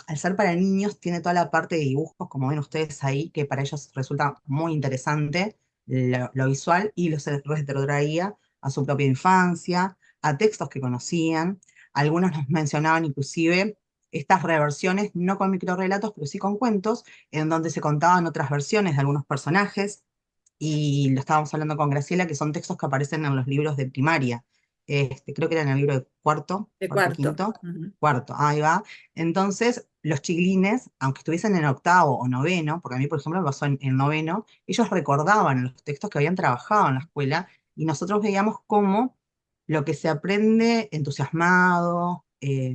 Al ser para niños, tiene toda la parte de dibujos, como ven ustedes ahí, que para ellos resulta muy interesante lo visual y los retrotraía a su propia infancia, a textos que conocían. Algunos nos mencionaban inclusive estas reversiones, no con microrelatos, pero sí con cuentos, en donde se contaban otras versiones de algunos personajes, y lo estábamos hablando con Graciela, que son textos que aparecen en los libros de primaria. Creo que era en el libro de De cuarto, cuarto. quinto, Ujú. cuarto, ahí va. Entonces, los chiquilines, aunque estuviesen en octavo o noveno, porque a mí, por ejemplo, me pasó en noveno, ellos recordaban los textos que habían trabajado en la escuela y nosotros veíamos cómo lo que se aprende entusiasmado,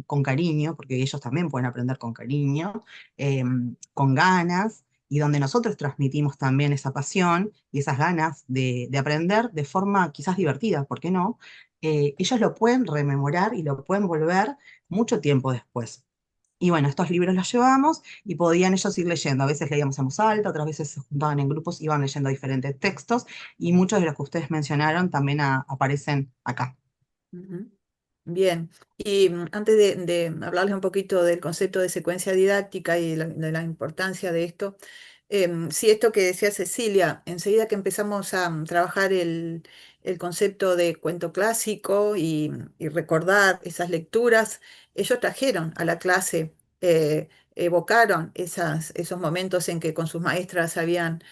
con cariño, porque ellos también pueden aprender con cariño, con ganas, y donde nosotros transmitimos también esa pasión y esas ganas de aprender de forma quizás divertida, ¿por qué no? Ellos lo pueden rememorar y lo pueden volver mucho tiempo después. Y bueno, estos libros los llevábamos y podían ellos ir leyendo. A veces leíamos en voz alta, otras veces se juntaban en grupos, iban leyendo diferentes textos y muchos de los que ustedes mencionaron también aparecen acá. Ujú. Bien, y antes de hablarles un poquito del concepto de secuencia didáctica y de la importancia de esto, sí, esto que decía Cecilia, enseguida que empezamos a trabajar el concepto de cuento clásico y recordar esas lecturas, ellos trajeron a la clase, evocaron esos momentos en que con sus maestras habían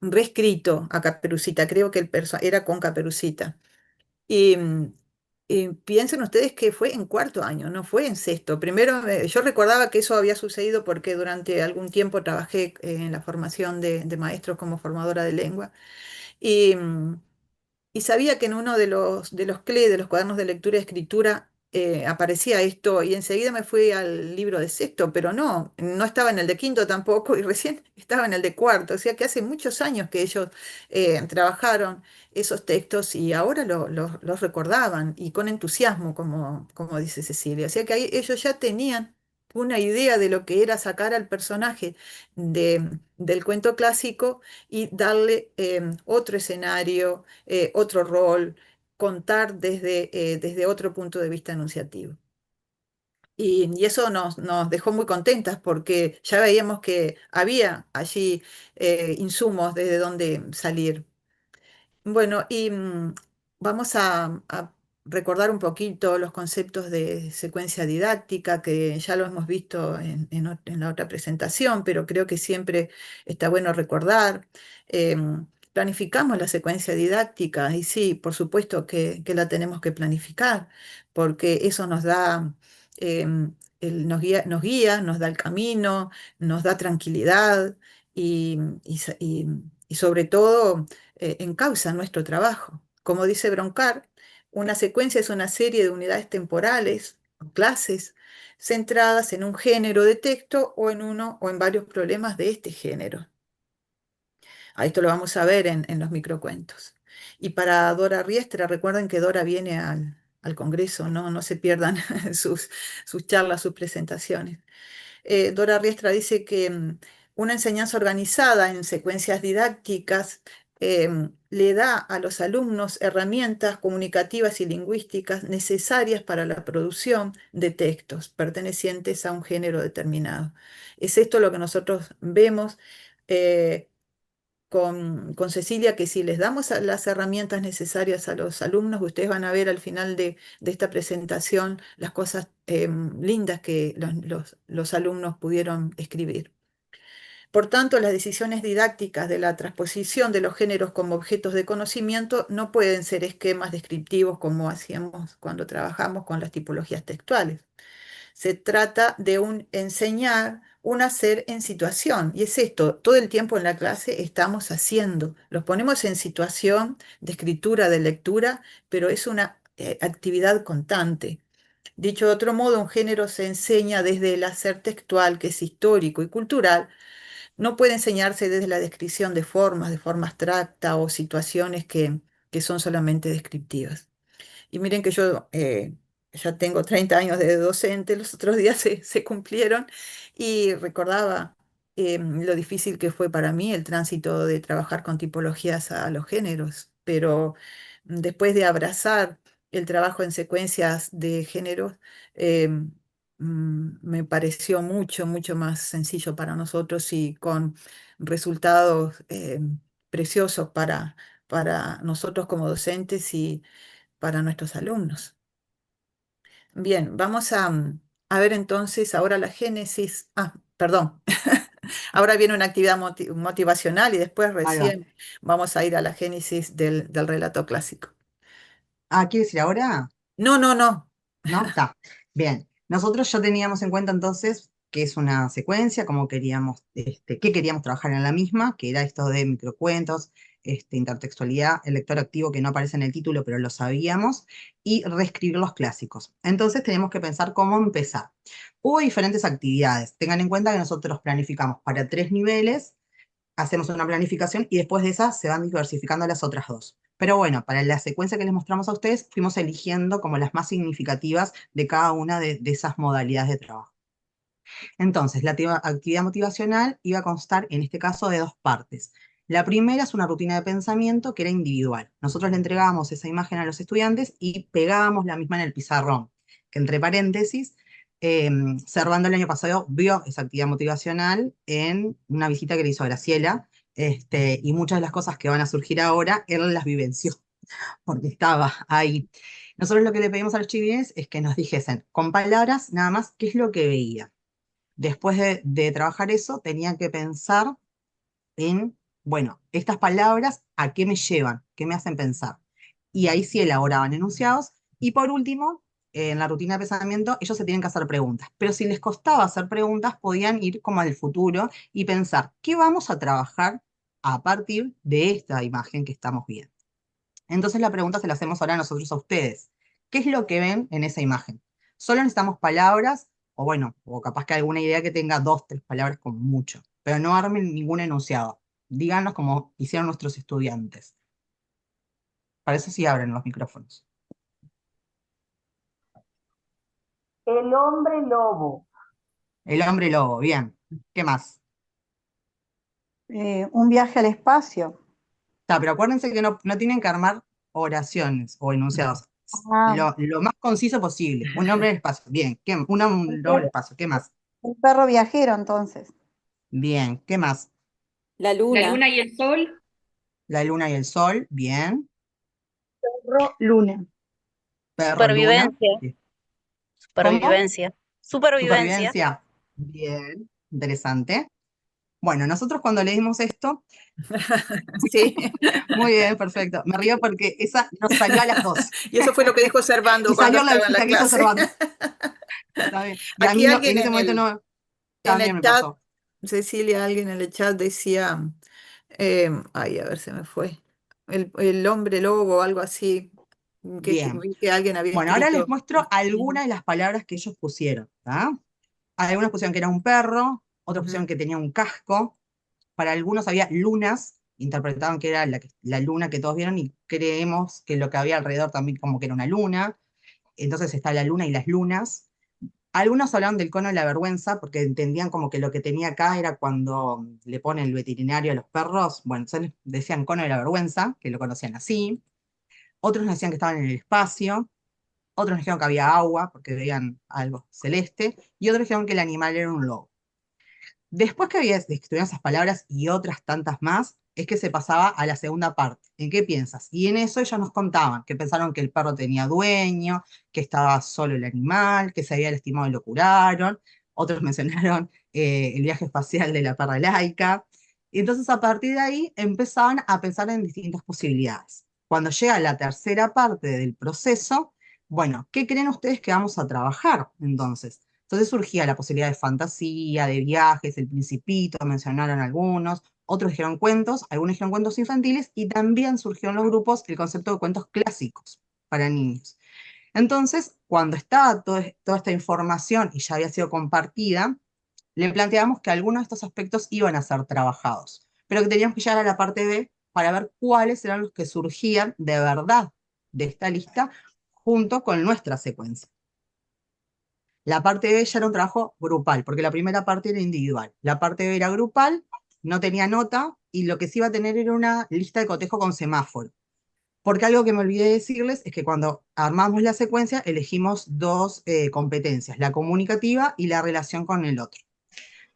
reescrito a Caperucita, creo que era con Caperucita. Y, y piensen ustedes que fue en cuarto año, no fue en sexto. Primero, yo recordaba que eso había sucedido porque durante algún tiempo trabajé en la formación de maestros como formadora de lengua. Y, y sabía que en uno de los CLE, de los cuadernos de lectura y escritura, aparecía esto y enseguida me fui al libro de sexto, pero no estaba en el de quinto tampoco y recién estaba en el de cuarto, o sea que hace muchos años que ellos trabajaron esos textos y ahora los recordaban y con entusiasmo, como dice Cecilia, o sea que ahí ellos ya tenían una idea de lo que era sacar al personaje del cuento clásico y darle otro escenario, otro rol, contar desde otro punto de vista enunciativo. Y eso nos dejó muy contentas porque ya veíamos que había allí insumos desde donde salir. Bueno, y vamos a recordar un poquito los conceptos de secuencia didáctica, que ya lo hemos visto en la otra presentación, pero creo que siempre está bueno recordar. Planificamos la secuencia didáctica y sí, por supuesto que la tenemos que planificar, porque eso nos da, nos guía, nos da el camino, nos da tranquilidad y sobre todo encausa nuestro trabajo. Como dice Broncar, una secuencia es una serie de unidades temporales o clases centradas en un género de texto o en uno o en varios problemas de este género. A esto lo vamos a ver en los microcuentos. Y para Dora Riestra, recuerden que Dora viene al Congreso, no se pierdan sus charlas, sus presentaciones. Dora Riestra dice que una enseñanza organizada en secuencias didácticas le da a los alumnos herramientas comunicativas y lingüísticas necesarias para la producción de textos pertenecientes a un género determinado. Es esto lo que nosotros vemos eh, con Cecilia, que si les damos las herramientas necesarias a los alumnos, ustedes van a ver al final de esta presentación las cosas lindas que los alumnos pudieron escribir. Por tanto, las decisiones didácticas de la transposición de los géneros como objetos de conocimiento no pueden ser esquemas descriptivos como hacíamos cuando trabajamos con las tipologías textuales. Se trata de un enseñar, un hacer en situación. Y es esto, todo el tiempo en la clase estamos haciendo. Los ponemos en situación de escritura, de lectura, pero es una actividad constante. Dicho de otro modo, un género se enseña desde el hacer textual, que es histórico y cultural. No puede enseñarse desde la descripción de forma abstracta o situaciones que son solamente descriptivas. Y miren que yo ya tengo 30 años de docente, los otros días se cumplieron y recordaba lo difícil que fue para mí el tránsito de trabajar con tipologías a los géneros, pero después de abrazar el trabajo en secuencias de géneros, eh, me pareció mucho más sencillo para nosotros y con resultados preciosos para nosotros como docentes y para nuestros alumnos. Bien, vamos a ver entonces ahora la génesis. Ah, perdón. Ahora viene una actividad motivacional y después Ahí va. recién vamos a ir a la génesis del relato clásico. Ah, ¿quiere decir ahora? No, no, no. ¿No? Está. Bien. Nosotros ya teníamos en cuenta entonces que es una secuencia, cómo queríamos, qué queríamos trabajar en la misma, que era esto de microcuentos, intertextualidad, el lector activo que no aparece en el título, pero lo sabíamos, y reescribir los clásicos. Entonces tenemos que pensar cómo empezar. Hubo diferentes actividades. Tengan en cuenta que nosotros planificamos para 3 niveles, hacemos una planificación y después de esa se van diversificando las otras 2. Pero bueno, para la secuencia que les mostramos a ustedes, fuimos eligiendo como las más significativas de cada una de esas modalidades de trabajo. Entonces, la actividad motivacional iba a constar, en este caso, de 2 partes. La primera es una rutina de pensamiento que era individual. Nosotros le entregábamos esa imagen a los estudiantes y pegábamos la misma en el pizarrón, que entre paréntesis, Servando el año pasado vio esa actividad motivacional en una visita que le hizo a Graciela, y muchas de las cosas que van a surgir ahora, él las vivenció, porque estaba ahí. Nosotros lo que le pedimos a los chiquilines es que nos dijesen, con palabras nada más, qué es lo que veía. Después de trabajar eso, tenían que pensar en, bueno, estas palabras, ¿a qué me llevan? ¿Qué me hacen pensar? Y ahí sí elaboraban enunciados. Y por último, en la rutina de pensamiento, ellos se tienen que hacer preguntas. Pero si les costaba hacer preguntas, podían ir como al futuro y pensar, ¿qué vamos a trabajar a partir de esta imagen que estamos viendo? Entonces la pregunta se la hacemos ahora nosotros a ustedes. ¿Qué es lo que ven en esa imagen? Solo necesitamos palabras, o bueno, o capaz que alguna idea que tenga 2, 3 palabras como mucho, pero no armen ningún enunciado. Díganos como hicieron nuestros estudiantes. Para eso sí abren los micrófonos. El hombre lobo. El hombre lobo, bien. ¿Qué más? Un viaje al espacio. Está, pero acuérdense que no tienen que armar oraciones o enunciados. Ah, Lo más conciso posible. Un hombre en el espacio. Bien. Un hombre en el espacio. ¿Qué más? un perro viajero, entonces. Bien. ¿Qué más? La luna. y el sol. La luna y el sol. Bien. Luna. Perro, luna. Supervivencia, Bien. ¿Cómo? supervivencia, supervivencia. Supervivencia. Bien. Interesante. Bueno, nosotros cuando leímos esto, Sí. muy bien, perfecto. Me río porque esa nos salió a las 2. Y eso fue lo que dijo Servando Y cuando salió estaba en la la que hizo clase. Servando. Está bien. Y a Aquí mí no, alguien en ese momento no, en también el me chat, pasó. Cecilia, alguien en el chat decía, ay, a ver, se me fue. El hombre lobo o algo así, Bien. vi que alguien había Bueno, ahora les escrito. muestro algunas de las palabras que ellos pusieron. ¿Tá? Algunas pusieron que era un perro, otros pusieron Ujú. que tenía un casco. Para algunos había lunas, interpretaban que era la luna que todos vieron y creemos que lo que había alrededor también como que era una luna. Entonces está la luna y las lunas. Algunos hablaban del cono de la vergüenza porque entendían como que lo que tenía acá era cuando le ponen el veterinario a los perros. Bueno, entonces decían cono de la vergüenza, que lo conocían así. Otros nos decían que estaban en el espacio. Otros nos dijeron que había agua porque veían algo celeste. Y otros dijeron que el animal era un lobo. Después que había estudiado esas palabras y otras tantas más, es que se pasaba a la segunda parte. ¿En qué piensas? Y en eso ellos nos contaban que pensaron que el perro tenía dueño, que estaba solo el animal, que se había lastimado y lo curaron. otros mencionaron el viaje espacial de la perra laica. Y entonces a partir de ahí empezaban a pensar en distintas posibilidades. Cuando llega la tercera parte del proceso, bueno, ¿qué creen ustedes que vamos a trabajar entonces? Entonces surgía la posibilidad de fantasía, de viajes, el Principito, mencionaron algunos, otros dijeron cuentos, algunos dijeron cuentos infantiles, y también surgió en los grupos el concepto de cuentos clásicos para niños. Entonces, cuando estaba toda esta información y ya había sido compartida, le planteamos que algunos de estos aspectos iban a ser trabajados, pero que teníamos que llegar a la parte B para ver cuáles eran los que surgían de verdad de esta lista junto con nuestra secuencia. La parte B ya era un trabajo grupal, porque la primera parte era individual. La parte B era grupal, no tenía nota, y lo que sí iba a tener era una lista de cotejo con semáforo. Porque algo que me olvidé de decirles es que cuando armamos la secuencia elegimos dos competencias, la comunicativa y la relación con el otro.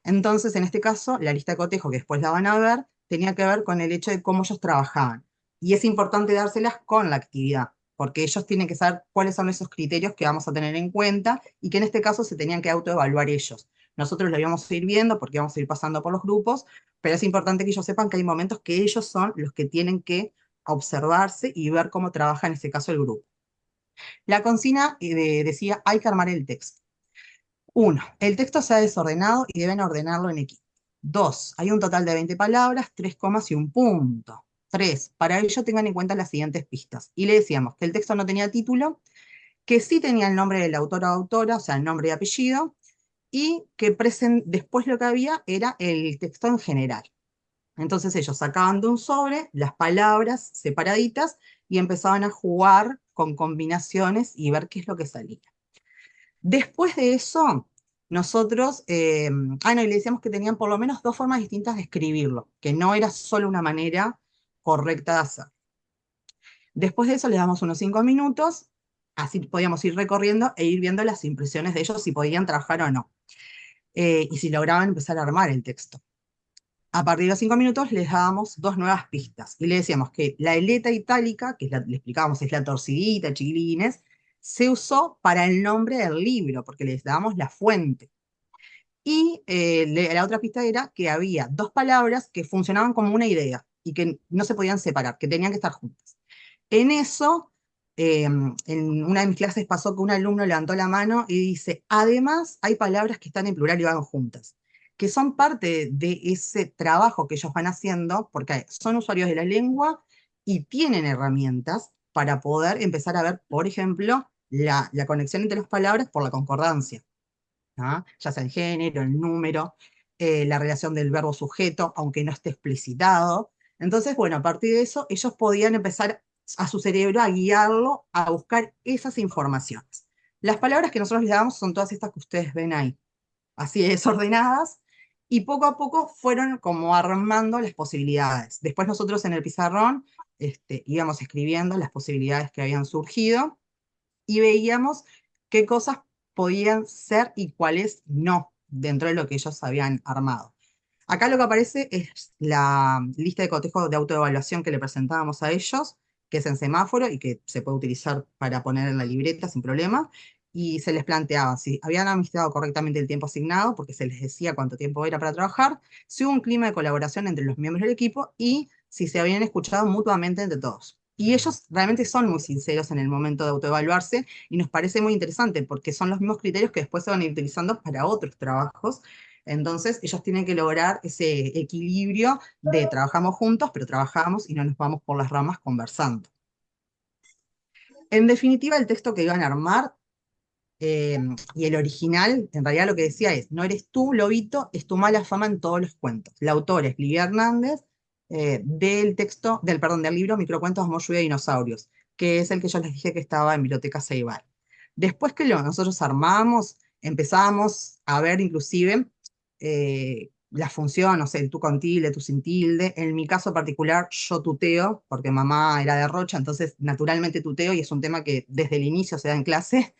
Entonces, en este caso, la lista de cotejo, que después la van a ver, tenía que ver con el hecho de cómo ellos trabajaban. Y es importante dárselas con la actividad, porque ellos tienen que saber cuáles son esos criterios que vamos a tener en cuenta y que en este caso se tenían que autoevaluar ellos. Nosotros lo íbamos a ir viendo porque vamos a ir pasando por los grupos, pero es importante que ellos sepan que hay momentos que ellos son los que tienen que observarse y ver cómo trabaja en este caso el grupo. La consigna decía, hay que armar el texto. 1. El texto se ha desordenado y deben ordenarlo en equipo. 2. Hay un total de 20 palabras, 3 comas y un punto. 3. Para ello tengan en cuenta las siguientes pistas. Y le decíamos que el texto no tenía título, que sí tenía el nombre del autor o autora, o sea, el nombre y apellido, y que después lo que había era el texto en general. Entonces ellos sacaban de un sobre las palabras separaditas y empezaban a jugar con combinaciones y ver qué es lo que salía. Después de eso, nosotros, no, y le decíamos que tenían por lo menos dos formas distintas de escribirlo, que no era solo una manera correcta de hacer. Después de eso le damos unos 5 minutos, así podíamos ir recorriendo e ir viendo las impresiones de ellos, si podían trabajar o no, y si lograban empezar a armar el texto. A partir de los 5 minutos les dábamos dos nuevas pistas, y le decíamos que la letra itálica, que le explicábamos es la torcidita, chiquilines, se usó para el nombre del libro, porque les dábamos la fuente. Y la otra pista era que había dos palabras que funcionaban como una idea, y que no se podían separar, que tenían que estar juntas. En eso, en una de mis clases pasó que un alumno levantó la mano y dice, además hay palabras que están en plural y van juntas, que son parte de ese trabajo que ellos van haciendo, porque son usuarios de la lengua y tienen herramientas para poder empezar a ver, por ejemplo, la conexión entre las palabras por la concordancia, ¿no? Ya sea el género, el número, la relación del verbo sujeto, aunque no esté explicitado. Entonces, bueno, a partir de eso, ellos podían empezar a su cerebro a guiarlo a buscar esas informaciones. Las palabras que nosotros les damos son todas estas que ustedes ven ahí, así desordenadas, y poco a poco fueron como armando las posibilidades. Después nosotros en el pizarrón íbamos escribiendo las posibilidades que habían surgido, y veíamos qué cosas podían ser y cuáles no, dentro de lo que ellos habían armado. Acá lo que aparece es la lista de cotejo de autoevaluación que le presentábamos a ellos, que es en semáforo y que se puede utilizar para poner en la libreta sin problema, y se les planteaba si habían administrado correctamente el tiempo asignado, porque se les decía cuánto tiempo era para trabajar, si hubo un clima de colaboración entre los miembros del equipo y si se habían escuchado mutuamente entre todos. Y ellos realmente son muy sinceros en el momento de autoevaluarse, y nos parece muy interesante, porque son los mismos criterios que después se van a ir utilizando para otros trabajos. Entonces ellos tienen que lograr ese equilibrio de trabajamos juntos, pero trabajamos y no nos vamos por las ramas conversando. En definitiva, el texto que iban a armar, y el original, en realidad lo que decía es, no eres tú, lobito, es tu mala fama en todos los cuentos. La autora es Livia Hernández, del libro Microcuentos, Amor, Lluvia y Dinosaurios, que es el que yo les dije que estaba en Biblioteca Ceibal. Después que nosotros armamos, empezábamos a ver inclusive la función, no sé, el tú con tilde, tú sin tilde. En mi caso particular, yo tuteo, porque mamá era de Rocha, entonces naturalmente tuteo, y es un tema que desde el inicio se da en clase,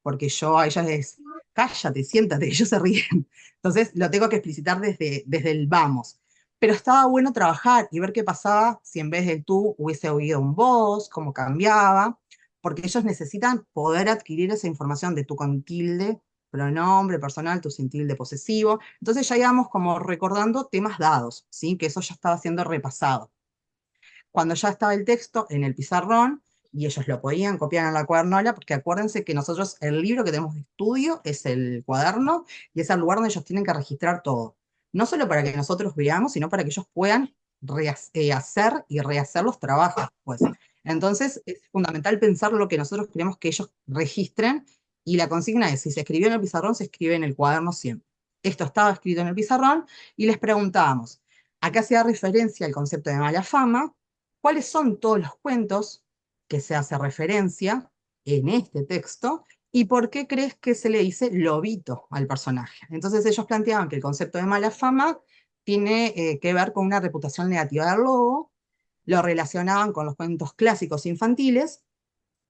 porque yo a ellas les, cállate, siéntate, ellos se ríen. Entonces lo tengo que explicitar desde el vamos. Pero estaba bueno trabajar y ver qué pasaba si en vez del tú hubiese oído un vos, cómo cambiaba, porque ellos necesitan poder adquirir esa información de tú con tilde pronombre personal, tu sin tilde posesivo. Entonces ya íbamos como recordando temas dados, ¿sí? Que eso ya estaba siendo repasado. Cuando ya estaba el texto en el pizarrón, y ellos lo podían copiar en la cuadernola, porque acuérdense que nosotros el libro que tenemos de estudio es el cuaderno, y es el lugar donde ellos tienen que registrar todo. No solo para que nosotros veamos, sino para que ellos puedan hacer y rehacer los trabajos, pues. Entonces es fundamental pensar lo que nosotros queremos que ellos registren, y la consigna es, si se escribió en el pizarrón, se escribe en el cuaderno siempre. Esto estaba escrito en el pizarrón, y les preguntábamos, acá se da referencia al concepto de mala fama, cuáles son todos los cuentos que se hace referencia en este texto, y por qué crees que se le dice lobito al personaje. Entonces ellos planteaban que el concepto de mala fama tiene que ver con una reputación negativa del lobo, lo relacionaban con los cuentos clásicos infantiles,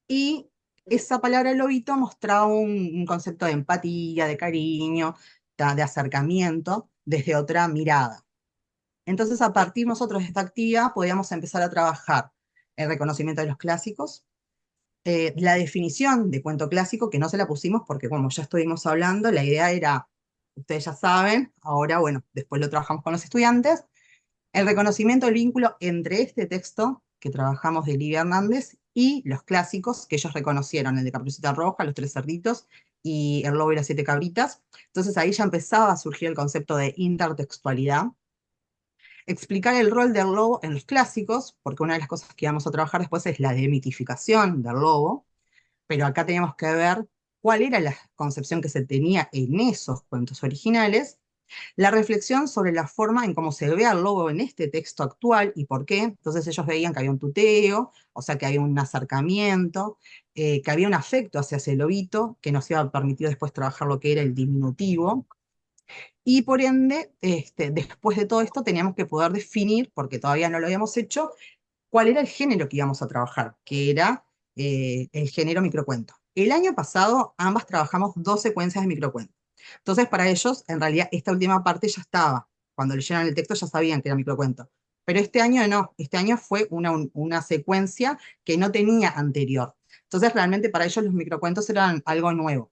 y esa palabra lobito mostraba un concepto de empatía, de cariño, de acercamiento, desde otra mirada. Entonces, a partir nosotros de esta actividad, podíamos empezar a trabajar el reconocimiento de los clásicos, la definición de cuento clásico, que no se la pusimos porque, como ya estuvimos hablando, la idea era, ustedes ya saben, ahora, bueno, después lo trabajamos con los estudiantes, el reconocimiento del vínculo entre este texto que trabajamos de Livia Hernández y los clásicos que ellos reconocieron, el de Caperucita Roja, Los Tres Cerditos y El Lobo y las Siete Cabritas. Entonces ahí ya empezaba a surgir el concepto de intertextualidad. Explicar el rol del lobo en los clásicos, porque una de las cosas que vamos a trabajar después es la demitificación del lobo, pero acá teníamos que ver cuál era la concepción que se tenía en esos cuentos originales, la reflexión sobre la forma en cómo se ve al lobo en este texto actual y por qué. Entonces ellos veían que había un tuteo, o sea que había un acercamiento, que había un afecto hacia ese lobito, que nos iba a permitir después trabajar lo que era el diminutivo, y por ende, después de todo esto teníamos que poder definir, porque todavía no lo habíamos hecho, cuál era el género que íbamos a trabajar, que era el género microcuento. El año pasado ambas trabajamos 2 secuencias de microcuento. Entonces para ellos, en realidad, esta última parte ya estaba. Cuando leyeron el texto ya sabían que era microcuento. Pero este año no, este año fue una secuencia que no tenía anterior. Entonces realmente para ellos los microcuentos eran algo nuevo.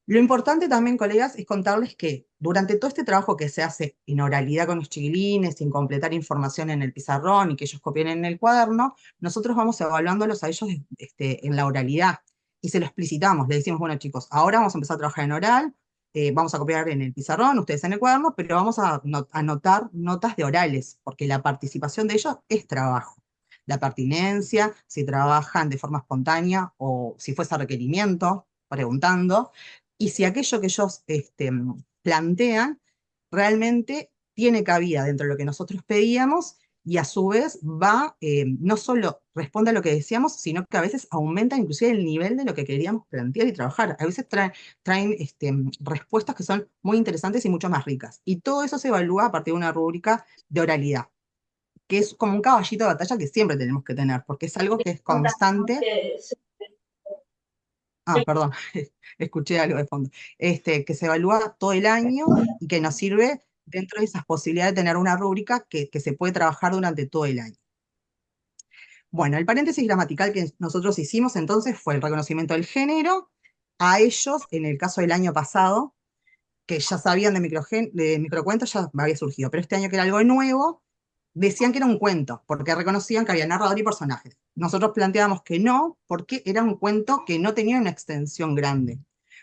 Lo importante también, colegas, es contarles que durante todo este trabajo que se hace en oralidad con los chiquilines, sin completar información en el pizarrón y que ellos copien en el cuaderno, nosotros vamos evaluándolos a ellos en la oralidad y se lo explicitamos. Le decimos, bueno chicos, ahora vamos a empezar a trabajar en oral, vamos a copiar en el pizarrón, ustedes en el cuaderno, pero vamos a anotar notas de orales, porque la participación de ellos es trabajo. La pertinencia, si trabajan de forma espontánea o si fuese a requerimiento, preguntando, y si aquello que ellos plantean realmente tiene cabida dentro de lo que nosotros pedíamos, y a su vez va, no solo responde a lo que decíamos, sino que a veces aumenta inclusive el nivel de lo que queríamos plantear y trabajar. A veces traen respuestas que son muy interesantes y mucho más ricas. Y todo eso se evalúa a partir de una rúbrica de oralidad, que es como un caballito de batalla que siempre tenemos que tener, porque es algo que es constante. Ah, perdón, escuché algo de fondo. Que se evalúa todo el año y que nos sirve dentro de esas posibilidades de tener una rúbrica que se puede trabajar durante todo el año. Bueno, el paréntesis gramatical que nosotros hicimos entonces fue el reconocimiento del género. A ellos, en el caso del año pasado, que ya sabían de microcuentos, ya me había surgido, pero este año que era algo nuevo, decían que era un cuento, porque reconocían que había narrador y personajes. Nosotros planteábamos que no, porque era un cuento que no tenía una extensión grande.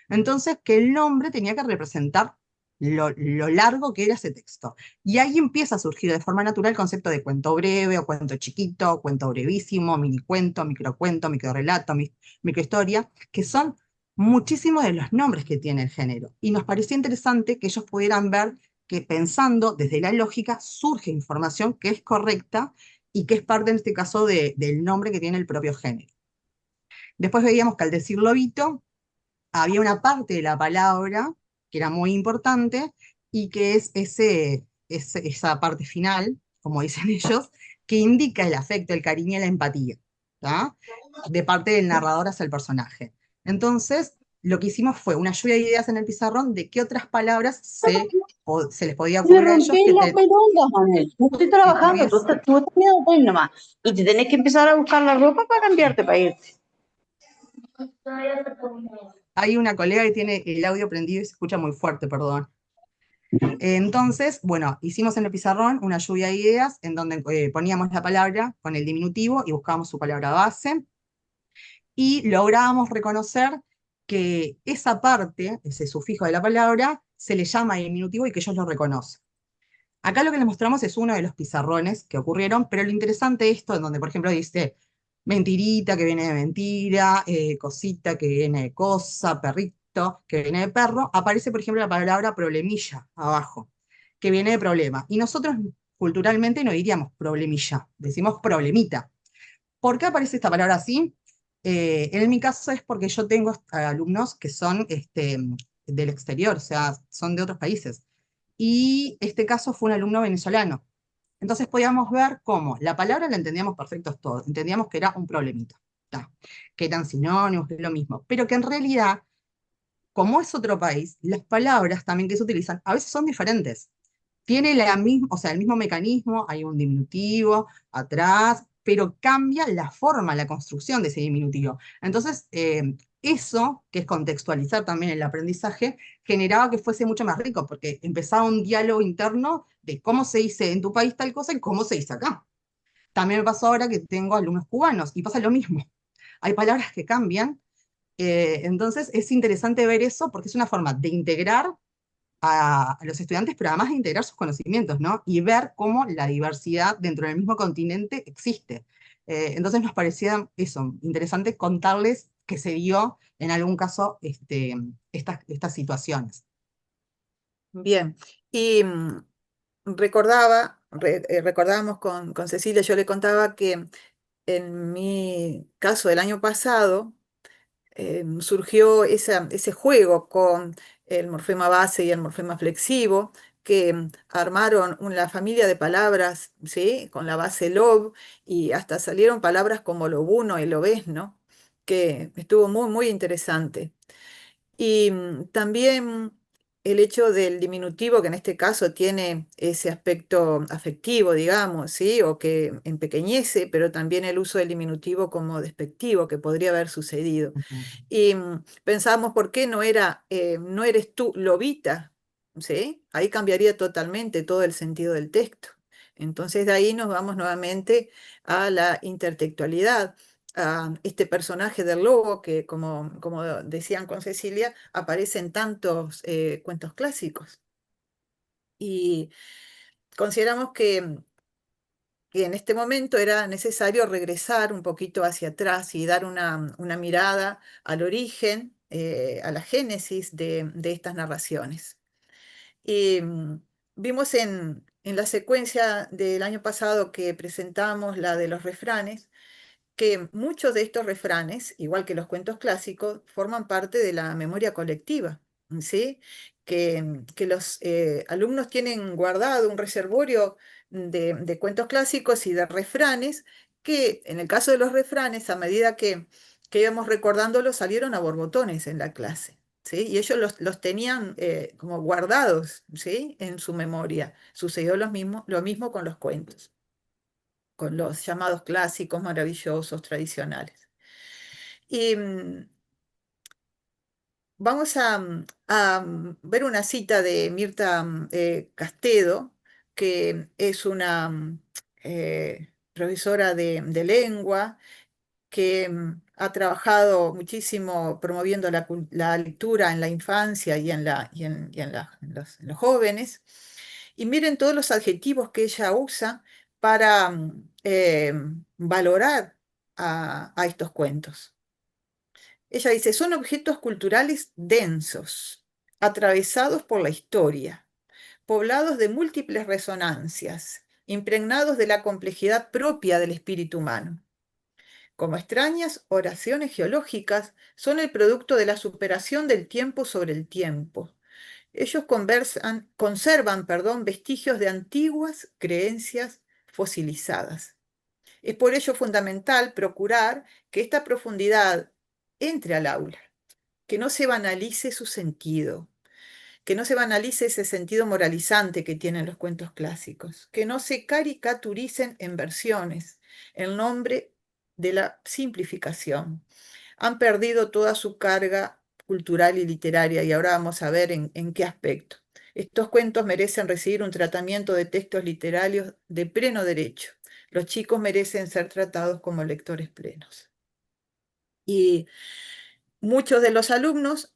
Entonces, que el nombre tenía que representar lo largo que era ese texto. Y ahí empieza a surgir de forma natural el concepto de cuento breve, o cuento chiquito, cuento brevísimo, minicuento, microrelato, microhistoria, que son muchísimos de los nombres que tiene el género. Y nos parecía interesante que ellos pudieran ver que pensando desde la lógica surge información que es correcta y que es parte en este caso del nombre que tiene el propio género. Después veíamos que al decir lobito había una parte de la palabra que era muy importante y que es esa parte final, como dicen ellos, que indica el afecto, el cariño y la empatía, ¿tá? De parte del narrador hacia el personaje. Entonces, lo que hicimos fue una lluvia de ideas en el pizarrón de qué otras palabras se les podía ocurrir a ellos. rompí la pelota, Manuel. No estoy trabajando, tú estás mirando pues nomás. Y te tenés que empezar a buscar la ropa para cambiarte, para irte. Hay una colega que tiene el audio prendido y se escucha muy fuerte, perdón. Entonces, bueno, hicimos en el pizarrón una lluvia de ideas en donde poníamos la palabra con el diminutivo y buscábamos su palabra base y lográbamos reconocer que esa parte, ese sufijo de la palabra, se le llama diminutivo y que ellos lo reconocen. Acá lo que les mostramos es uno de los pizarrones que ocurrieron, pero lo interesante de esto, en donde por ejemplo dice mentirita, que viene de mentira, cosita, que viene de cosa, perrito, que viene de perro, aparece por ejemplo la palabra problemilla abajo, que viene de problema. Y nosotros culturalmente no diríamos problemilla, decimos problemita. ¿Por qué aparece esta palabra así? En mi caso es porque yo tengo alumnos que son del exterior, o sea, son de otros países. Y este caso fue un alumno venezolano. Entonces podíamos ver cómo la palabra la entendíamos perfectos todos, entendíamos que era un problemita, ¿tá? Que eran sinónimos, que es lo mismo, pero que en realidad, como es otro país, las palabras también que se utilizan a veces son diferentes. Tiene la misma, o sea, el mismo mecanismo, hay un diminutivo atrás, pero cambia la forma, la construcción de ese diminutivo. Entonces, eso, que es contextualizar también el aprendizaje, generaba que fuese mucho más rico, porque empezaba un diálogo interno de cómo se dice en tu país tal cosa y cómo se dice acá. También me pasó ahora que tengo alumnos cubanos y pasa lo mismo. Hay palabras que cambian, entonces es interesante ver eso porque es una forma de integrar a los estudiantes, pero además de integrar sus conocimientos, ¿no? Y ver cómo la diversidad dentro del mismo continente existe. Entonces nos parecía eso, interesante contarles que se dio en algún caso estas situaciones. Bien, y recordábamos con Cecilia, yo le contaba que en mi caso del año pasado, surgió ese juego con el morfema base y el morfema flexivo, que armaron una familia de palabras, ¿sí? Con la base lob, y hasta salieron palabras como lobuno y lobesno, que estuvo muy interesante. Y también el hecho del diminutivo, que en este caso tiene ese aspecto afectivo, digamos, ¿sí? O que empequeñece, pero también el uso del diminutivo como despectivo, que podría haber sucedido. Y pensamos, ¿por qué no eres tú, lobita? ¿Sí? Ahí cambiaría totalmente todo el sentido del texto. Entonces de ahí nos vamos nuevamente a la intertextualidad, a este personaje del lobo que, como decían con Cecilia, aparece en tantos cuentos clásicos. Y consideramos que en este momento era necesario regresar un poquito hacia atrás y dar una mirada al origen, a la génesis de estas narraciones. Y vimos en la secuencia del año pasado que presentamos, la de los refranes, que muchos de estos refranes, igual que los cuentos clásicos, forman parte de la memoria colectiva, ¿sí? Que los alumnos tienen guardado un reservorio de cuentos clásicos y de refranes, que en el caso de los refranes, a medida que íbamos recordándolos, salieron a borbotones en la clase. ¿Sí? Y ellos los tenían como guardados, ¿sí? En su memoria. Sucedió lo mismo con los cuentos, con los llamados clásicos maravillosos, tradicionales. Y vamos a ver una cita de Mirta Castedo, que es una profesora de lengua, que ha trabajado muchísimo promoviendo la lectura en la infancia y en los jóvenes. Y miren todos los adjetivos que ella usa para valorar a estos cuentos. Ella dice, son objetos culturales densos, atravesados por la historia, poblados de múltiples resonancias, impregnados de la complejidad propia del espíritu humano. Como extrañas oraciones geológicas, son el producto de la superación del tiempo sobre el tiempo. Ellos conservan, vestigios de antiguas creencias fosilizadas. Es por ello fundamental procurar que esta profundidad entre al aula, que no se banalice su sentido, que no se banalice ese sentido moralizante que tienen los cuentos clásicos, que no se caricaturicen en versiones en nombre de la simplificación. han perdido toda su carga cultural y literaria, y ahora vamos a ver en qué aspecto. Estos cuentos merecen recibir un tratamiento de textos literarios de pleno derecho. Los chicos merecen ser tratados como lectores plenos. Y muchos de los alumnos,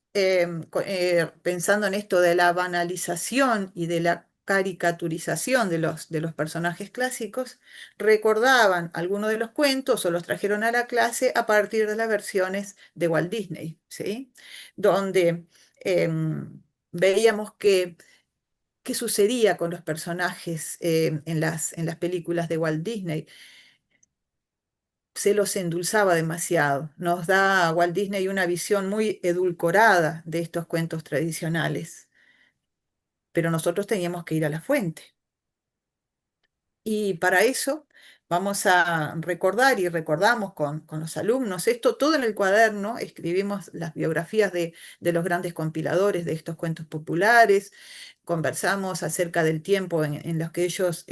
pensando en esto de la banalización y de la caricaturización de los personajes clásicos, recordaban algunos de los cuentos o los trajeron a la clase a partir de las versiones de Walt Disney, ¿sí? Donde veíamos qué sucedía con los personajes en las películas de Walt Disney. Se los endulzaba demasiado. Nos da a Walt Disney una visión muy edulcorada de estos cuentos tradicionales, pero nosotros teníamos que ir a la fuente. Y para eso vamos a recordar y recordamos con los alumnos esto, todo en el cuaderno, escribimos las biografías de los grandes compiladores de estos cuentos populares, conversamos acerca del tiempo en los que ellos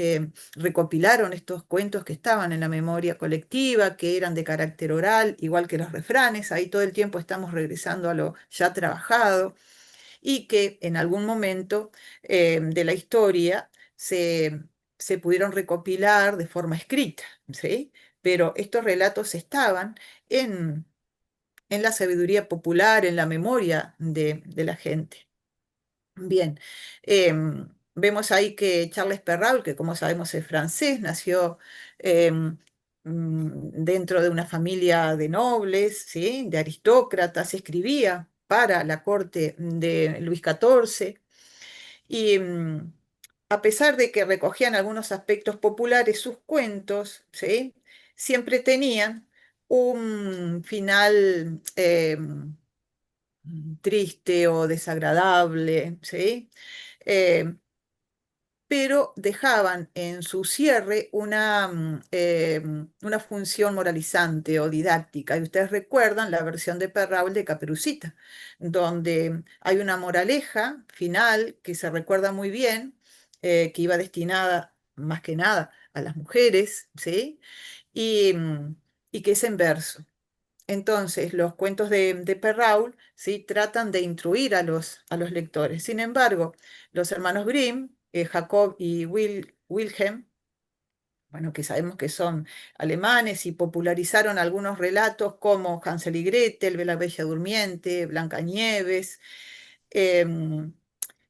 recopilaron estos cuentos que estaban en la memoria colectiva, que eran de carácter oral, igual que los refranes, ahí todo el tiempo estamos regresando a lo ya trabajado, y que en algún momento de la historia se pudieron recopilar de forma escrita, ¿sí? Pero estos relatos estaban en, en la sabiduría popular, en la memoria de la gente. Bien, vemos ahí que Charles Perrault, que como sabemos es francés, nació dentro de una familia de nobles, ¿sí? De aristócratas, escribía para la corte de Luis XIV y a pesar de que recogían algunos aspectos populares, sus cuentos, ¿sí? Siempre tenían un final triste o desagradable, ¿sí? Eh, pero dejaban en su cierre una función moralizante o didáctica. Y ustedes recuerdan la versión de Perrault de Caperucita, donde hay una moraleja final que se recuerda muy bien, que iba destinada más que nada a las mujeres, ¿sí? Y que es en verso. Entonces, los cuentos de Perrault, ¿sí? Tratan de instruir a los lectores. Sin embargo, los hermanos Grimm, Jacob y Wilhelm, bueno, que sabemos que son alemanes y popularizaron algunos relatos como Hansel y Gretel, La Bella Durmiente, Blancanieves. em,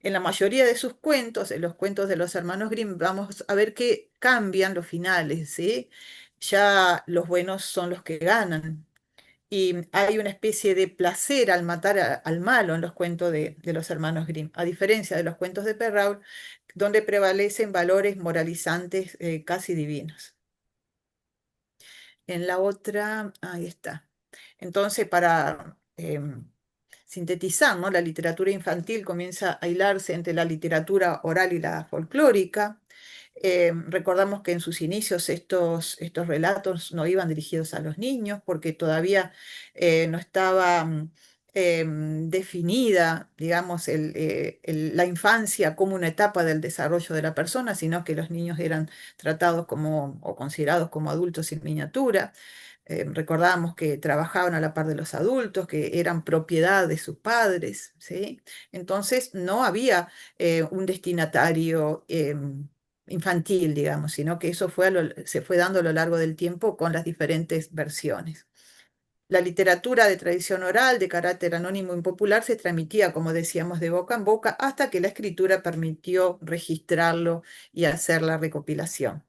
en la mayoría de sus cuentos, en los cuentos de los hermanos Grimm, vamos a ver que cambian los finales, ¿sí? Ya los buenos son los que ganan, y hay una especie de placer al matar al malo en los cuentos de los hermanos Grimm, a diferencia de los cuentos de Perrault, donde prevalecen valores moralizantes casi divinos. En la otra, ahí está. Entonces, para sintetizar, ¿no? La literatura infantil comienza a hilarse entre la literatura oral y la folclórica. Recordamos que en sus inicios estos relatos no iban dirigidos a los niños porque todavía no estaba definida, digamos, la infancia como una etapa del desarrollo de la persona, sino que los niños eran tratados como o considerados como adultos en miniatura. Recordábamos que trabajaban a la par de los adultos, que eran propiedad de sus padres, ¿sí? Entonces no había un destinatario infantil, digamos, sino que eso se fue dando a lo largo del tiempo con las diferentes versiones. La literatura de tradición oral, de carácter anónimo y popular, se transmitía, como decíamos, de boca en boca, hasta que la escritura permitió registrarlo y hacer la recopilación.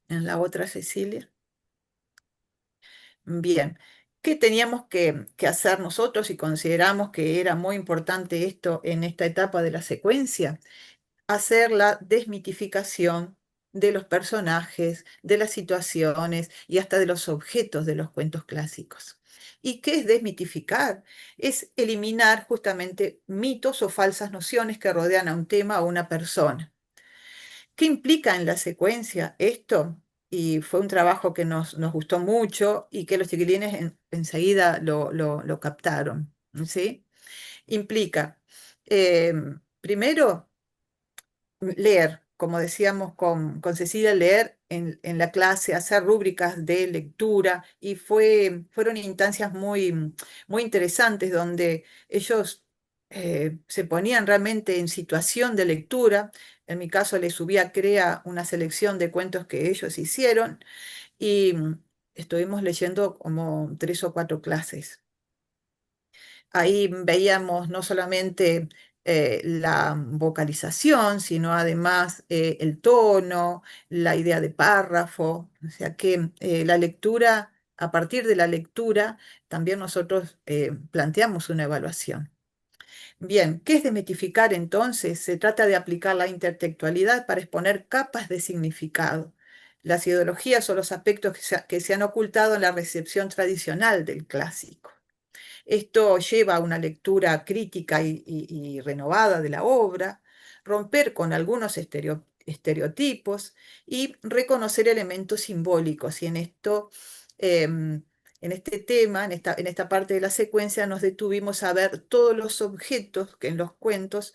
En la otra, Cecilia. Bien, ¿qué teníamos que hacer nosotros y consideramos que era muy importante esto en esta etapa de la secuencia? Hacer la desmitificación de los personajes, de las situaciones y hasta de los objetos de los cuentos clásicos. ¿Y qué es desmitificar? Es eliminar justamente mitos o falsas nociones que rodean a un tema o a una persona. ¿Qué implica en la secuencia esto? Y fue un trabajo que nos gustó mucho y que los chiquilines enseguida lo captaron, ¿sí? Implica, primero, leer, como decíamos con Cecilia, leer en la clase, hacer rúbricas de lectura y fueron instancias muy interesantes donde ellos se ponían realmente en situación de lectura. En mi caso les subí a CREA una selección de cuentos que ellos hicieron y estuvimos leyendo como 3 o 4 clases. Ahí veíamos no solamente la vocalización, sino además el tono, la idea de párrafo, o sea que la lectura, a partir de la lectura, también nosotros planteamos una evaluación. Bien, ¿qué es desmitificar entonces? Se trata de aplicar la intertextualidad para exponer capas de significado. Las ideologías son los aspectos que se han ocultado en la recepción tradicional del clásico. Esto lleva a una lectura crítica y renovada de la obra, romper con algunos estereotipos y reconocer elementos simbólicos. Y en este tema, en esta parte de la secuencia, nos detuvimos a ver todos los objetos que en los cuentos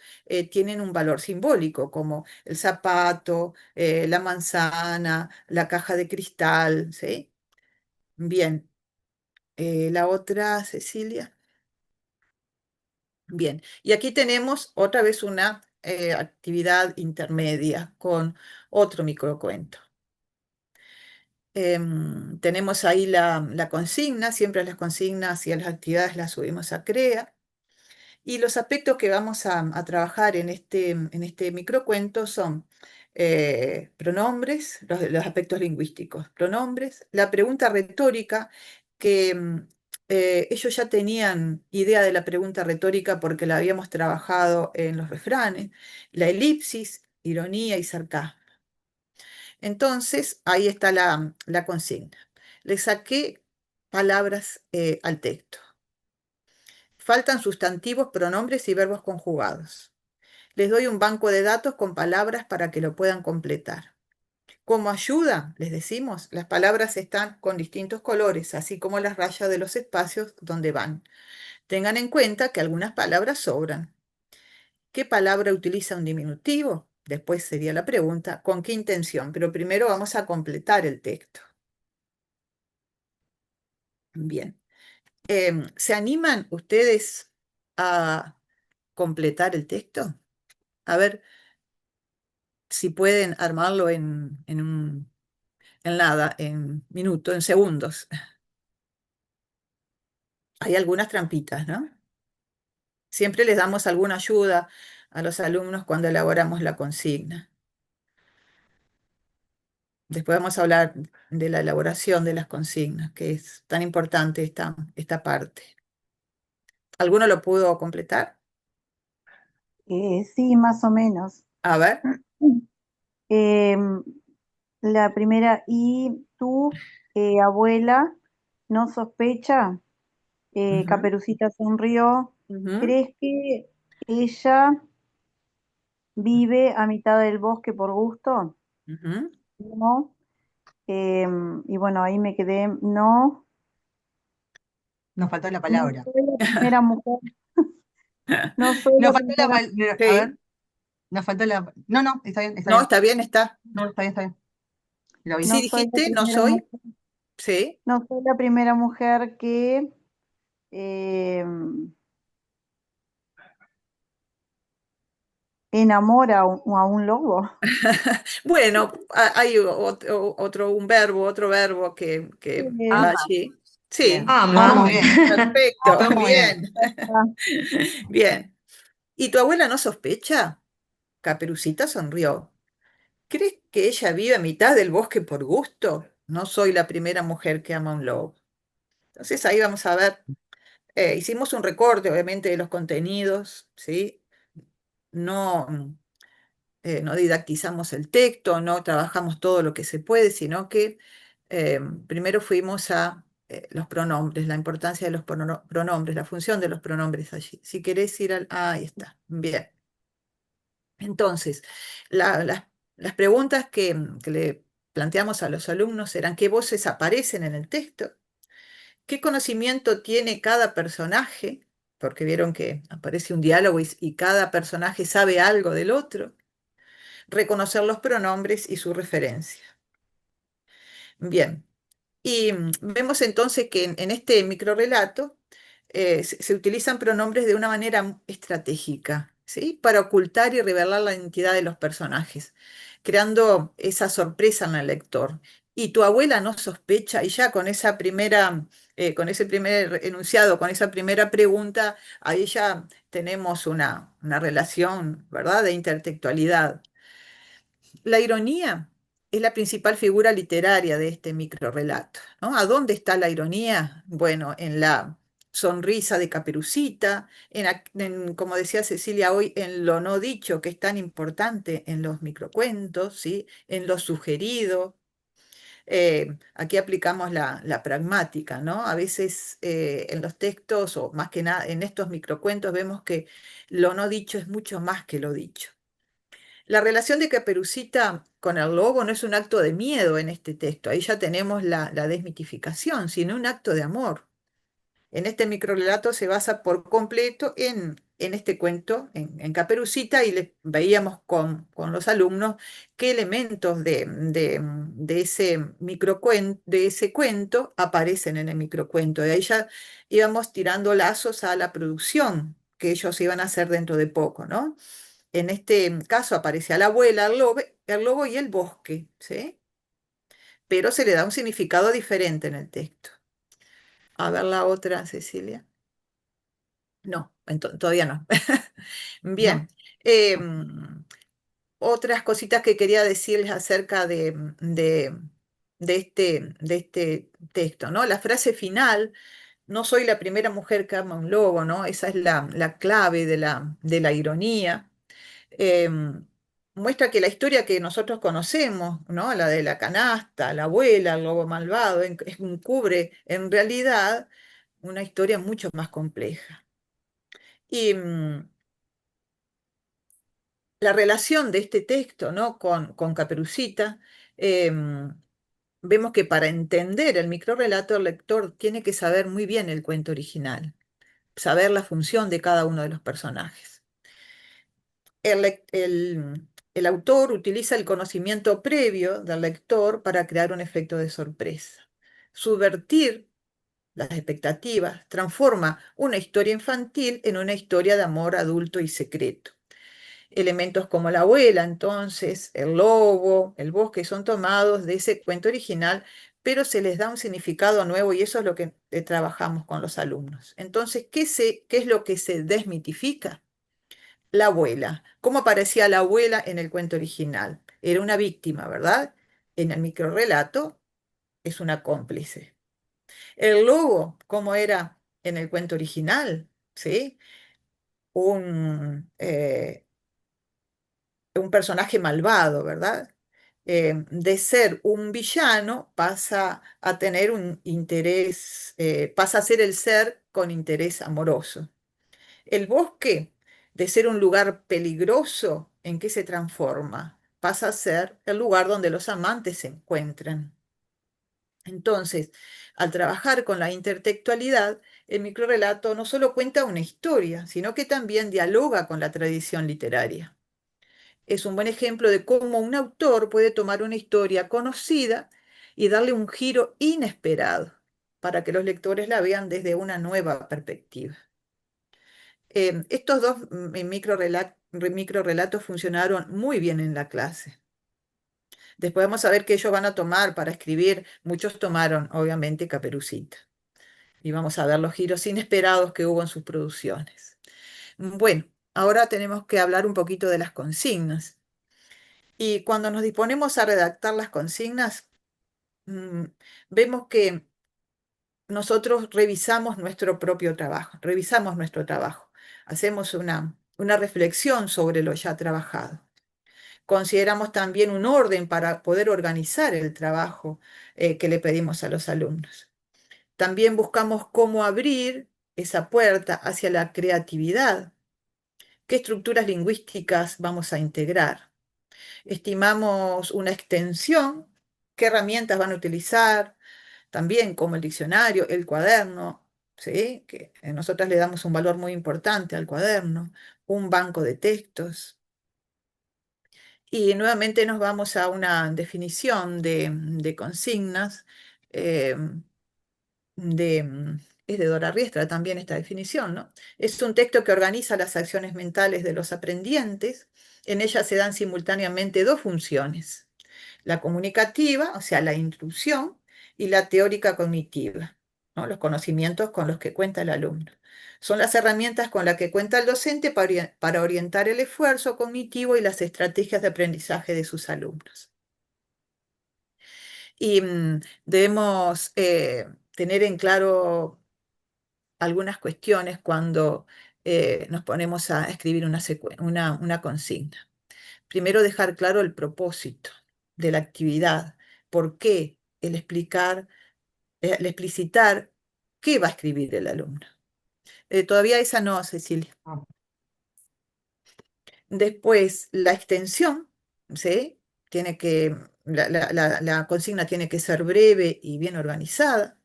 tienen un valor simbólico, como el zapato, la manzana, la caja de cristal, ¿sí? Bien, la otra, Cecilia. Bien, y aquí tenemos otra vez una actividad intermedia con otro microcuento. Tenemos ahí la consigna, siempre las consignas y las actividades las subimos a CREA. Y los aspectos que vamos a trabajar en este microcuento son pronombres, los aspectos lingüísticos, pronombres, la pregunta retórica, que ellos ya tenían idea de la pregunta retórica porque la habíamos trabajado en los refranes, la elipsis, ironía y sarcasmo. Entonces, ahí está la consigna. Le saqué palabras al texto. Faltan sustantivos, pronombres y verbos conjugados. Les doy un banco de datos con palabras para que lo puedan completar. Como ayuda, les decimos, las palabras están con distintos colores, así como las rayas de los espacios donde van. Tengan en cuenta que algunas palabras sobran. ¿Qué palabra utiliza un diminutivo? Después sería la pregunta, ¿con qué intención? Pero primero vamos a completar el texto. Bien. ¿Se animan ustedes a completar el texto? A ver si pueden armarlo en nada, en minutos, en segundos. Hay algunas trampitas, ¿no? Siempre les damos alguna ayuda a los alumnos cuando elaboramos la consigna. Después vamos a hablar de la elaboración de las consignas, que es tan importante esta parte. ¿Alguno lo pudo completar? Sí, más o menos. A ver. La primera, ¿y tu abuela no sospecha? Ujú, Caperucita sonrió. ujú, ¿Crees que ella vive a mitad del bosque por gusto? ujú. No. Y bueno, ahí me quedé. No, Nos faltó la no palabra. soy la primera mujer. No soy Nos la faltó la primera. palabra. A Sí. ver, nos faltó la. No, no, está bien, está No, bien. está bien, está. No, está bien, está bien. Lo vi. Sí, No soy la dijiste, no primera soy. mujer. Sí. No soy la primera mujer que em, enamora a un lobo. Bueno, hay otro verbo que va Ama. allí. Sí, Bien. Ama. Muy bien. perfecto, Todo muy bien. bien, bien. ¿Y tu abuela no sospecha? Caperucita sonrió. ¿Crees que ella vive a mitad del bosque por gusto? No soy la primera mujer que ama a un lobo. Entonces ahí vamos a ver, hicimos un recorte obviamente de los contenidos, ¿sí? No, no didactizamos el texto, no trabajamos todo lo que se puede, sino que primero fuimos a los pronombres, la importancia de los pronombres, la función de los pronombres allí. Si querés ir al... ahí está, bien. Entonces, las preguntas que le planteamos a los alumnos eran: ¿qué voces aparecen en el texto? ¿Qué conocimiento tiene cada personaje? Porque vieron que aparece un diálogo y cada personaje sabe algo del otro. Reconocer los pronombres y su referencia. Bien, y vemos entonces que en este microrrelato se utilizan pronombres de una manera estratégica, ¿sí? Para ocultar y revelar la identidad de los personajes, creando esa sorpresa en el lector. Y tu abuela no sospecha, y ya con esa primera, con ese primer enunciado, con esa primera pregunta, ahí ya tenemos una relación, ¿verdad?, de intertextualidad. La ironía es la principal figura literaria de este microrrelato, ¿no? ¿A dónde está la ironía? Bueno, en la sonrisa de Caperucita, como decía Cecilia hoy, en lo no dicho, que es tan importante en los microcuentos, ¿sí? En lo sugerido. Aquí aplicamos la pragmática, ¿no? A veces en los textos, o más que nada en estos microcuentos, vemos que lo no dicho es mucho más que lo dicho. La relación de Caperucita con el lobo no es un acto de miedo en este texto, ahí ya tenemos la desmitificación, sino un acto de amor. En este microrelato se basa por completo en este cuento, en Caperucita, y veíamos con los alumnos qué elementos de ese de ese cuento aparecen en el microcuento. Y ahí ya íbamos tirando lazos a la producción que ellos iban a hacer dentro de poco, ¿no? En este caso aparece a la abuela, el lobo y el bosque, ¿sí? Pero se le da un significado diferente en el texto. A ver la otra, Cecilia. No, todavía no. ¿No? Bien. Otras cositas que quería decirles acerca de este texto, ¿no? La frase final, no soy la primera mujer que ama un lobo, ¿no? Esa es la clave de la ironía. em, Muestra que la historia que nosotros conocemos, ¿no? La de la canasta, la abuela, el lobo malvado, encubre en realidad una historia mucho más compleja. Y la relación de este texto, ¿no?, con Caperucita, em, vemos que para entender el microrrelato, el lector tiene que saber muy bien el cuento original, saber la función de cada uno de los personajes. El autor utiliza el conocimiento previo del lector para crear un efecto de sorpresa. Subvertir las expectativas transforma una historia infantil en una historia de amor adulto y secreto. Elementos como la abuela, entonces, el lobo, el bosque, son tomados de ese cuento original, pero se les da un significado nuevo y eso es lo que trabajamos con los alumnos. Entonces, ¿qué es lo que se desmitifica? La abuela. ¿Cómo aparecía la abuela en el cuento original? Era una víctima, ¿verdad? En el microrrelato es una cómplice. El lobo, ¿cómo era en el cuento original? ¿Sí? Un, un personaje malvado, ¿verdad? De ser un villano pasa a tener un interés, pasa a ser el ser con interés amoroso. El bosque, de ser un lugar peligroso, ¿en qué se transforma? Pasa a ser el lugar donde los amantes se encuentran. Entonces, al trabajar con la intertextualidad, el microrrelato no solo cuenta una historia, sino que también dialoga con la tradición literaria. Es un buen ejemplo de cómo un autor puede tomar una historia conocida y darle un giro inesperado para que los lectores la vean desde una nueva perspectiva. Estos dos microrelatos funcionaron muy bien en la clase. Después vamos a ver qué ellos van a tomar para escribir. Muchos tomaron, obviamente, Caperucita. Y vamos a ver los giros inesperados que hubo en sus producciones. Bueno, ahora tenemos que hablar un poquito de las consignas. Y cuando nos disponemos a redactar las consignas, mm, vemos que nosotros revisamos nuestro propio trabajo, revisamos nuestro trabajo, hacemos una reflexión sobre lo ya trabajado. Consideramos también un orden para poder organizar el trabajo que le pedimos a los alumnos. También buscamos cómo abrir esa puerta hacia la creatividad. ¿Qué estructuras lingüísticas vamos a integrar? Estimamos una extensión, qué herramientas van a utilizar, también como el diccionario, el cuaderno, ¿sí? Que nosotras le damos un valor muy importante al cuaderno, un banco de textos. Y nuevamente nos vamos a una definición de consignas. eh, es de Dora Riestra también esta definición, ¿no? Es un texto que organiza las acciones mentales de los aprendientes. En ella se dan simultáneamente dos funciones: la comunicativa, o sea, la instrucción, y la teórica cognitiva, ¿no? Los conocimientos con los que cuenta el alumno. Son las herramientas con las que cuenta el docente para orientar el esfuerzo cognitivo y las estrategias de aprendizaje de sus alumnos. Y debemos tener en claro algunas cuestiones cuando nos ponemos a escribir una consigna. Primero, dejar claro el propósito de la actividad, por qué el explicitar qué va a escribir el alumno. Todavía esa no, Cecilia. Después, la extensión, ¿sí? La consigna tiene que ser breve y bien organizada.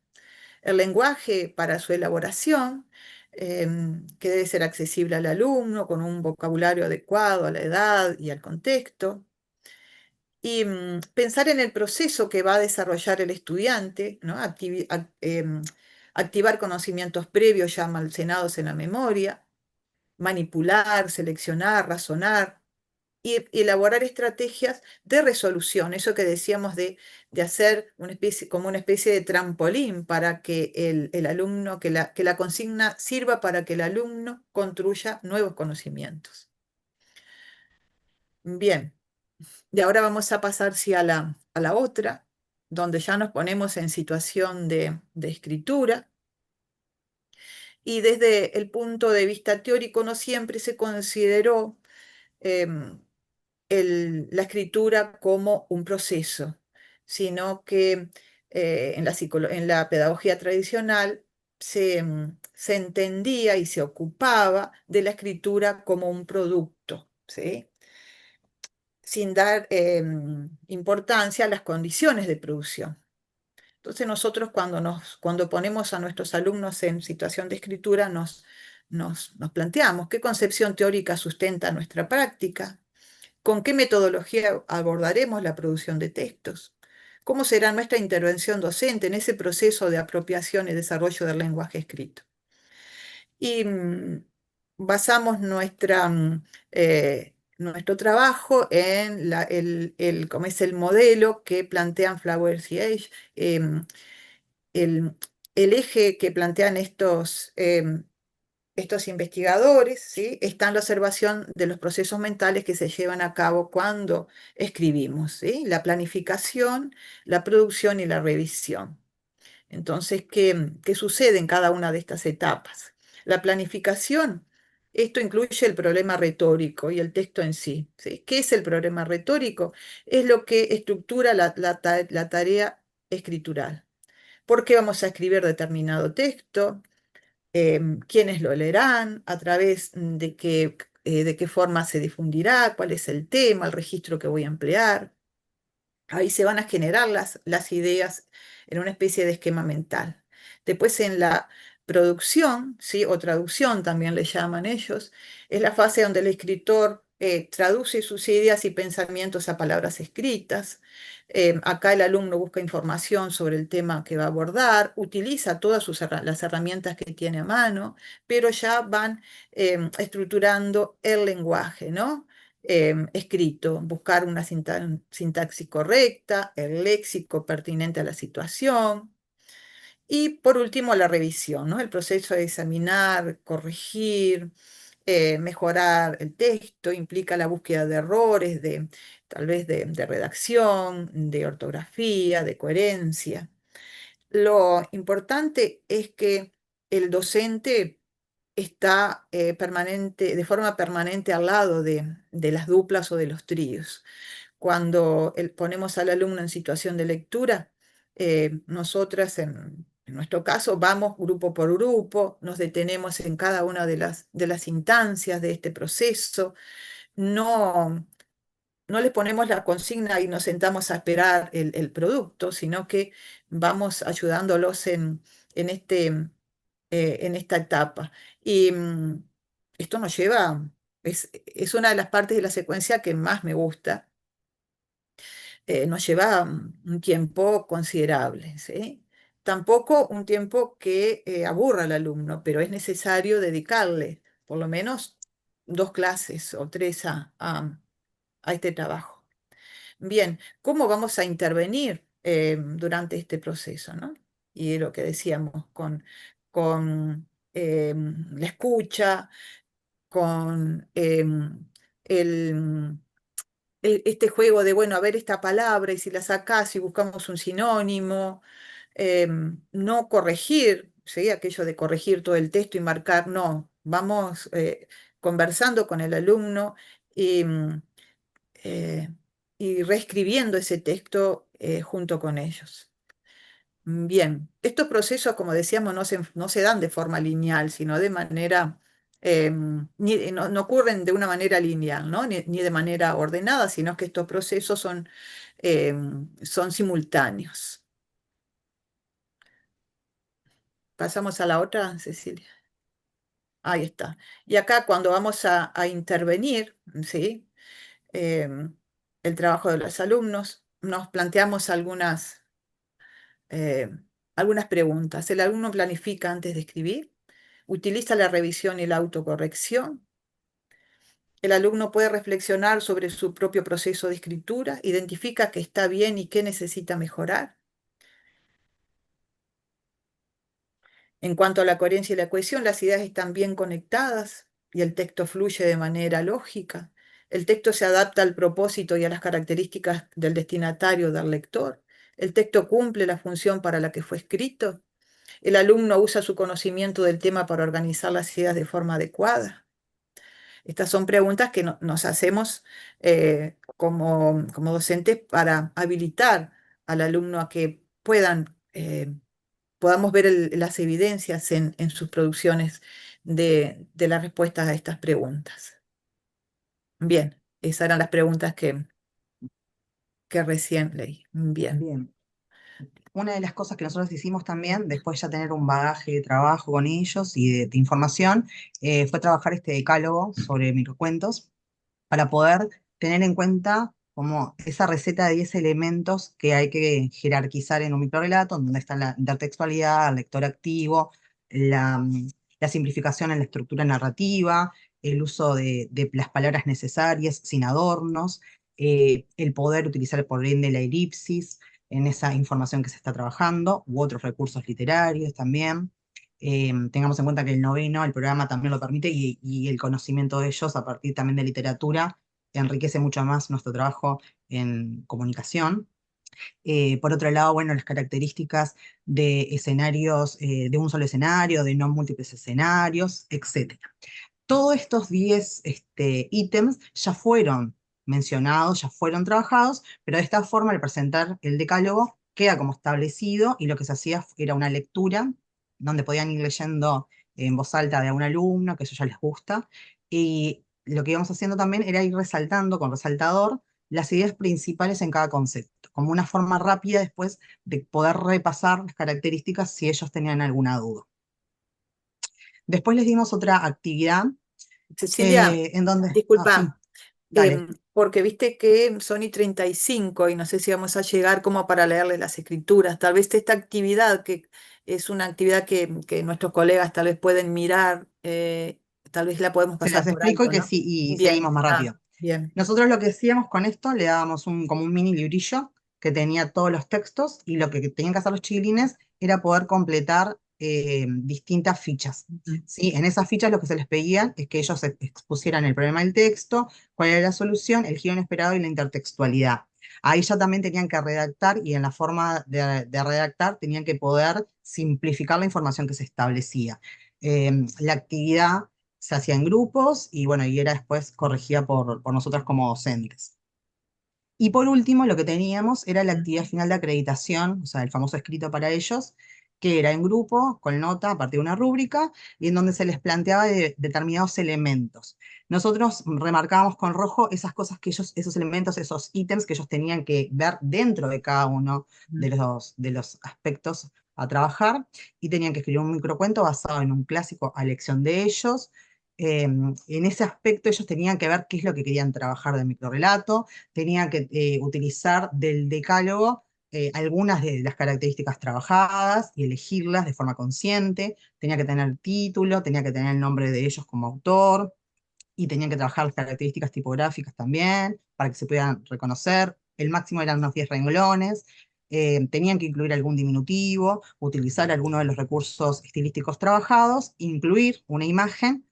El lenguaje para su elaboración, que debe ser accesible al alumno con un vocabulario adecuado a la edad y al contexto. Y pensar en el proceso que va a desarrollar el estudiante, ¿no? Activar conocimientos previos ya almacenados en la memoria, manipular, seleccionar, razonar y elaborar estrategias de resolución, eso que decíamos de hacer como una especie de trampolín para que el alumno, que la consigna sirva para que el alumno construya nuevos conocimientos. Bien, y ahora vamos a pasar sí, a la otra, donde ya nos ponemos en situación de escritura. Y desde el punto de vista teórico no siempre se consideró em, la escritura como un proceso, sino que en la pedagogía tradicional se entendía y se ocupaba de la escritura como un producto, ¿sí? Sin dar importancia a las condiciones de producción. Entonces nosotros cuando ponemos a nuestros alumnos en situación de escritura nos planteamos qué concepción teórica sustenta nuestra práctica, con qué metodología abordaremos la producción de textos, cómo será nuestra intervención docente en ese proceso de apropiación y desarrollo del lenguaje escrito. Y basamos nuestro trabajo en como es el modelo que plantean Flowers y Age, el, el eje que plantean estos investigadores, ¿sí? Está en la observación de los procesos mentales que se llevan a cabo cuando escribimos, ¿sí? La planificación, la producción y la revisión. Entonces, ¿qué sucede en cada una de estas etapas? La planificación, esto incluye el problema retórico y el texto en sí, ¿sí? ¿Qué es el problema retórico? Es lo que estructura la tarea escritural. ¿Por qué vamos a escribir determinado texto? ¿Quiénes lo leerán? ¿A través de qué forma se difundirá? ¿Cuál es el tema? ¿El registro que voy a emplear? Ahí se van a generar las ideas en una especie de esquema mental. Después en la producción, ¿sí? O traducción también le llaman ellos, es la fase donde el escritor traduce sus ideas y pensamientos a palabras escritas. Acá el alumno busca información sobre el tema que va a abordar, utiliza todas las herramientas que tiene a mano, pero ya van estructurando el lenguaje, ¿no? Escrito, buscar una sintaxis correcta, el léxico pertinente a la situación. Y por último, la revisión, ¿no? El proceso de examinar, corregir, mejorar el texto, implica la búsqueda de errores, tal vez de redacción, de ortografía, de coherencia. Lo importante es que el docente está de forma permanente al lado de las duplas o de los tríos. Cuando ponemos al alumno en situación de lectura, nosotras en nuestro caso vamos grupo por grupo, nos detenemos en cada una de las instancias de este proceso, no, no les ponemos la consigna y nos sentamos a esperar el producto, sino que vamos ayudándolos en esta etapa. Y esto nos lleva, es una de las partes de la secuencia que más me gusta, nos lleva un tiempo considerable, ¿sí? Tampoco un tiempo que aburra al alumno, pero es necesario dedicarle por lo menos 2 clases o 3 a este trabajo. Bien, ¿cómo vamos a intervenir durante este proceso, ¿no? Y lo que decíamos, con la escucha, con el, este juego de, bueno, a ver esta palabra y si la sacás y buscamos un sinónimo, no corregir, ¿sí? Aquello de corregir todo el texto y marcar, no, vamos conversando con el alumno y, eh, y reescribiendo ese texto junto con ellos. Bien, estos procesos, como decíamos, no se dan de forma lineal, sino de manera, no ocurren de una manera lineal, ¿no? Ni de manera ordenada, sino que estos procesos son simultáneos. Pasamos a la otra, Cecilia. Ahí está. Y acá cuando vamos a intervenir, ¿sí? Em, el trabajo de los alumnos, nos planteamos eh, algunas preguntas. ¿El alumno planifica antes de escribir? ¿Utiliza la revisión y la autocorrección? ¿El alumno puede reflexionar sobre su propio proceso de escritura? ¿Identifica qué está bien y qué necesita mejorar? En cuanto a la coherencia y la cohesión, las ideas están bien conectadas y el texto fluye de manera lógica. El texto se adapta al propósito y a las características del destinatario, del lector. El texto cumple la función para la que fue escrito. El alumno usa su conocimiento del tema para organizar las ideas de forma adecuada. Estas son preguntas que nos hacemos como docentes para habilitar al alumno a que podamos ver las evidencias en sus producciones de las respuestas a estas preguntas. Bien, esas eran las preguntas que recién leí. Bien. Bien. Una de las cosas que nosotros hicimos también, después ya tener un bagaje de trabajo con ellos y de información, fue trabajar este decálogo sobre microcuentos para poder tener en cuenta como esa receta de 10 elementos que hay que jerarquizar en un microrelato, donde está la intertextualidad, el lector activo, la simplificación en la estructura narrativa, el uso de las palabras necesarias, sin adornos, el poder utilizar por ende la elipsis en esa información que se está trabajando, u otros recursos literarios también. Tengamos en cuenta que el noveno, el programa también lo permite y el conocimiento de ellos a partir también de literatura enriquece mucho más nuestro trabajo en comunicación. Por otro lado, bueno, las características de escenarios, de un solo escenario, de no múltiples escenarios, etc. Todos estos 10 ítems ya fueron mencionados, ya fueron trabajados, pero de esta forma al presentar el decálogo queda como establecido y lo que se hacía era una lectura donde podían ir leyendo en voz alta de a un alumno, que eso ya les gusta, y lo que íbamos haciendo también era ir resaltando con resaltador las ideas principales en cada concepto, como una forma rápida después de poder repasar las características si ellos tenían alguna duda. Después les dimos otra actividad Cecilia, en donde... disculpa, dale. porque viste que son y 35 y no sé si vamos a llegar como para leerles las escrituras. Tal vez esta actividad, que es una actividad que nuestros colegas tal vez pueden mirar, tal vez la podemos Se pasar los por explico alto, ¿no? y Bien, seguimos más rápido. bien. Nosotros lo que hacíamos con esto, le dábamos como un mini librillo que tenía todos los textos y lo que tenían que hacer los chiquilines era poder completar distintas fichas. ¿Sí? En esas fichas lo que se les pedía es que ellos expusieran el problema del texto, cuál era la solución, el giro inesperado y la intertextualidad. Ahí ya también tenían que redactar y en la forma de redactar tenían que poder simplificar la información que se establecía. La actividad se hacía en grupos y bueno, y era después corregida por nosotros como docentes. Y por último, lo que teníamos era la actividad final de acreditación, o sea, el famoso escrito para ellos, que era en grupo, con nota, a partir de una rúbrica, y en donde se les planteaba determinados elementos. Nosotros remarcábamos con rojo esas cosas que ellos, esos elementos, esos ítems que ellos tenían que ver dentro de cada uno de los aspectos a trabajar, y tenían que escribir un microcuento basado en un clásico a elección de ellos, en ese aspecto ellos tenían que ver qué es lo que querían trabajar del microrrelato, tenían que utilizar del decálogo algunas de las características trabajadas y elegirlas de forma consciente, tenía que tener título, tenía que tener el nombre de ellos como autor, y tenían que trabajar las características tipográficas también, para que se puedan reconocer. El máximo eran unos 10 renglones. Tenían que incluir algún diminutivo, utilizar alguno de los recursos estilísticos trabajados, incluir una imagen,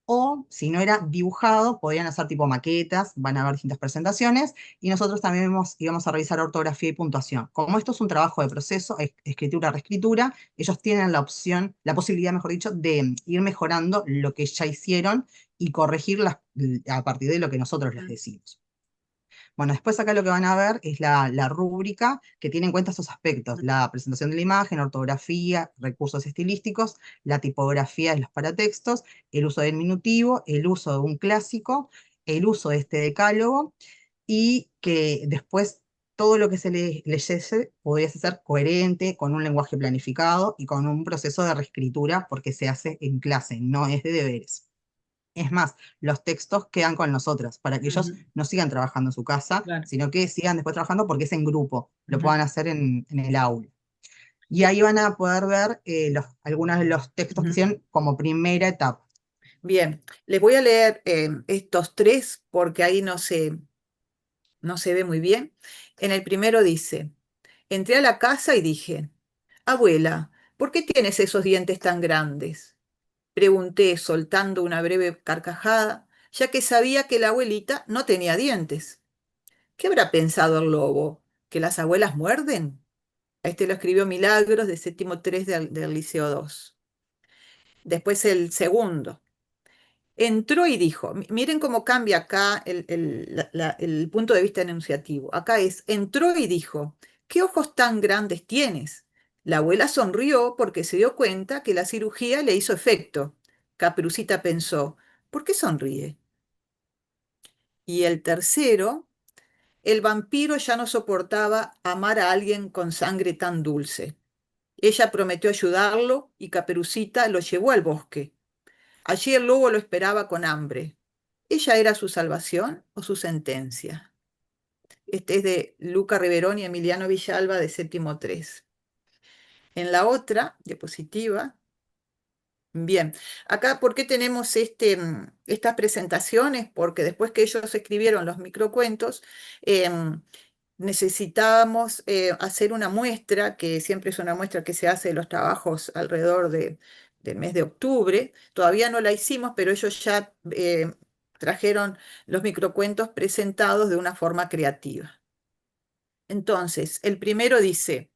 o si no era dibujado, podían hacer tipo maquetas, van a haber distintas presentaciones, y nosotros también íbamos a revisar ortografía y puntuación. Como esto es un trabajo de proceso, escritura, reescritura, ellos tienen la opción, la posibilidad, mejor dicho, de ir mejorando lo que ya hicieron y corregirlas a partir de lo que nosotros les decimos. Bueno, después acá lo que van a ver es la rúbrica que tiene en cuenta esos aspectos: la presentación de la imagen, ortografía, recursos estilísticos, la tipografía de los paratextos, el uso del diminutivo, el uso de un clásico, el uso de este decálogo, y que después todo lo que se leyese podría ser coherente, con un lenguaje planificado y con un proceso de reescritura, porque se hace en clase, no es de deberes. Es más, los textos quedan con nosotras, para que ellos no sigan trabajando en su casa, Claro. sino que sigan después trabajando porque es en grupo, lo Ujú. puedan hacer en el aula. Y ahí van a poder ver algunos de los textos que hicieron como primera etapa. Bien, les voy a leer estos tres porque ahí no se ve muy bien. En el primero dice: entré a la casa y dije, abuela, ¿por qué tienes esos dientes tan grandes? Pregunté soltando una breve carcajada, ya que sabía que la abuelita no tenía dientes. ¿Qué habrá pensado el lobo? ¿Que las abuelas muerden? Este lo escribió Milagros de séptimo 3 del Liceo 2. Después el segundo. Entró y dijo, miren cómo cambia acá el punto de vista enunciativo. Acá es, entró y dijo, ¿qué ojos tan grandes tienes? La abuela sonrió porque se dio cuenta que la cirugía le hizo efecto. Caperucita pensó, ¿por qué sonríe? Y el tercero, el vampiro ya no soportaba amar a alguien con sangre tan dulce. Ella prometió ayudarlo y Caperucita lo llevó al bosque. Allí el lobo lo esperaba con hambre. ¿Ella era su salvación o su sentencia? Este es de Luca Riverón y Emiliano Villalba de séptimo 3. En la otra diapositiva, bien, acá, ¿por qué tenemos estas presentaciones? Porque después que ellos escribieron los microcuentos, necesitábamos hacer una muestra, que siempre es una muestra que se hace de los trabajos alrededor del mes de octubre. Todavía no la hicimos, pero ellos ya trajeron los microcuentos presentados de una forma creativa. Entonces, el primero dice,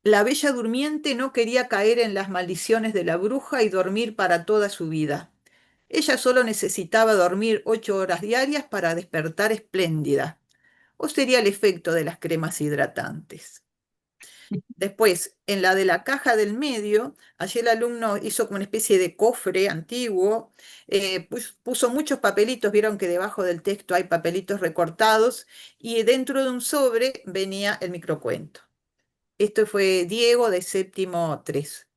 la bella durmiente no quería caer en las maldiciones de la bruja y dormir para toda su vida. Ella solo necesitaba dormir 8 horas diarias para despertar espléndida. ¿O sería el efecto de las cremas hidratantes? Después, en la de la caja del medio, allí el alumno hizo como una especie de cofre antiguo, puso muchos papelitos, vieron que debajo del texto hay papelitos recortados, y dentro de un sobre venía el microcuento. Esto fue Diego de séptimo 3.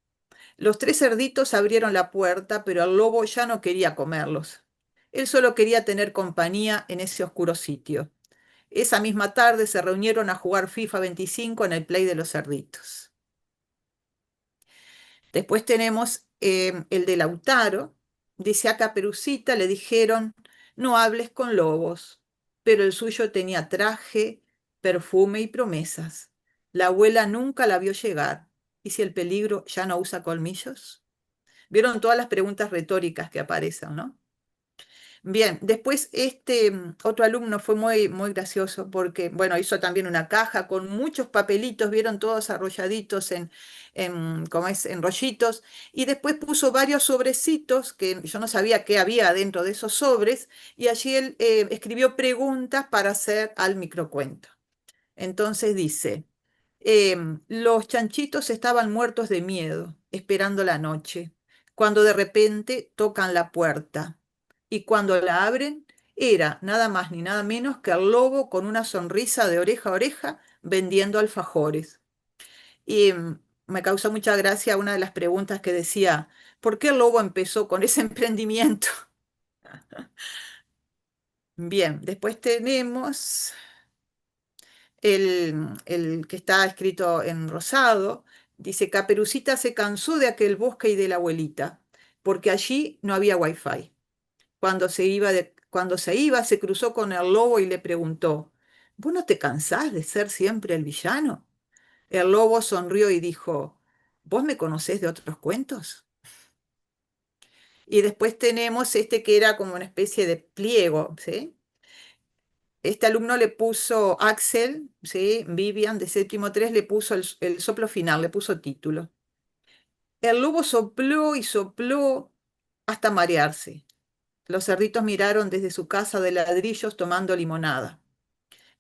Los tres cerditos abrieron la puerta, pero el lobo ya no quería comerlos. Él solo quería tener compañía en ese oscuro sitio. Esa misma tarde se reunieron a jugar FIFA 25 en el Play de los Cerditos. Después tenemos el de Lautaro. Dice: a Caperucita le dijeron, no hables con lobos, pero el suyo tenía traje, perfume y promesas. La abuela nunca la vio llegar. ¿Y si el peligro ya no usa colmillos? Vieron todas las preguntas retóricas que aparecen, ¿no? Bien, después otro alumno fue muy, muy gracioso porque, bueno, hizo también una caja con muchos papelitos, vieron todos arrolladitos ¿cómo es? En rollitos, y después puso varios sobrecitos que yo no sabía qué había dentro de esos sobres, y allí él escribió preguntas para hacer al microcuento. Entonces dice, los chanchitos estaban muertos de miedo, esperando la noche, cuando de repente tocan la puerta. Y cuando la abren, era nada más ni nada menos que el lobo con una sonrisa de oreja a oreja vendiendo alfajores. Y me causó mucha gracia una de las preguntas que decía, ¿Por qué el lobo empezó con ese emprendimiento? Bien, después tenemos el que está escrito en rosado. Dice, Caperucita se cansó de aquel bosque y de la abuelita, porque allí no había wifi. Cuando se iba, se cruzó con el lobo y le preguntó, ¿vos no te cansás de ser siempre el villano? El lobo sonrió y dijo, ¿vos me conocés de otros cuentos? Y después tenemos este que era como una especie de pliego, ¿sí? Este alumno le puso Axel, ¿sí? Vivian de séptimo 3 le puso el soplo final, le puso título. El lobo sopló y sopló hasta marearse. Los cerditos miraron desde su casa de ladrillos tomando limonada.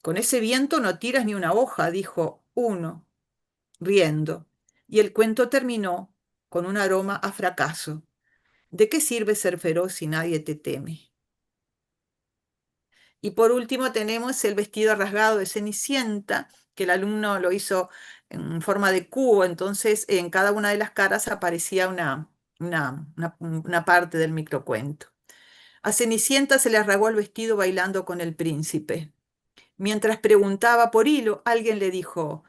Con ese viento no tiras ni una hoja, dijo uno, riendo. Y el cuento terminó con un aroma a fracaso. ¿De qué sirve ser feroz si nadie te teme? Y por último tenemos el vestido rasgado de Cenicienta, que el alumno lo hizo en forma de cubo, entonces en cada una de las caras aparecía una parte del microcuento. A Cenicienta se le rasgó el vestido bailando con el príncipe. Mientras preguntaba por hilo, alguien le dijo,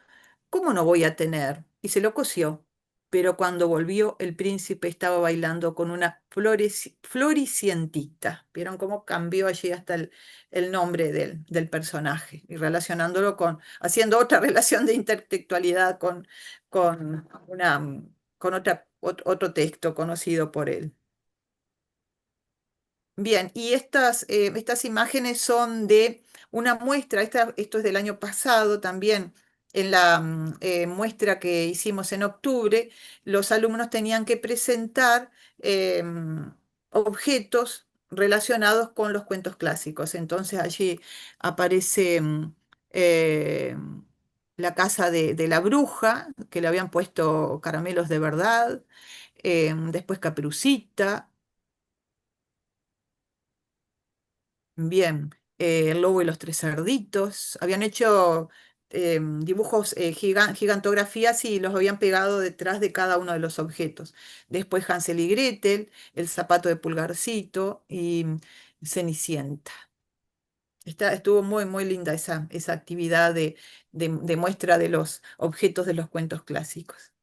¿cómo no voy a tener? Y se lo cosió. Pero cuando volvió, el príncipe estaba bailando con una floricientita. ¿Vieron cómo cambió allí hasta el nombre del personaje? Y relacionándolo haciendo otra relación de intertextualidad con, otro texto conocido por él. Bien, y estas imágenes son de una muestra, esto es del año pasado también, en la muestra que hicimos en octubre, los alumnos tenían que presentar objetos relacionados con los cuentos clásicos. Entonces allí aparece eh, la casa de la bruja, que le habían puesto caramelos de verdad, después Caperucita. Bien, el lobo y los tres cerditos. Habían hecho dibujos, gigantografías y los habían pegado detrás de cada uno de los objetos. Después Hansel y Gretel, el zapato de Pulgarcito y Cenicienta. Estuvo muy, muy linda esa actividad de muestra de los objetos de los cuentos clásicos.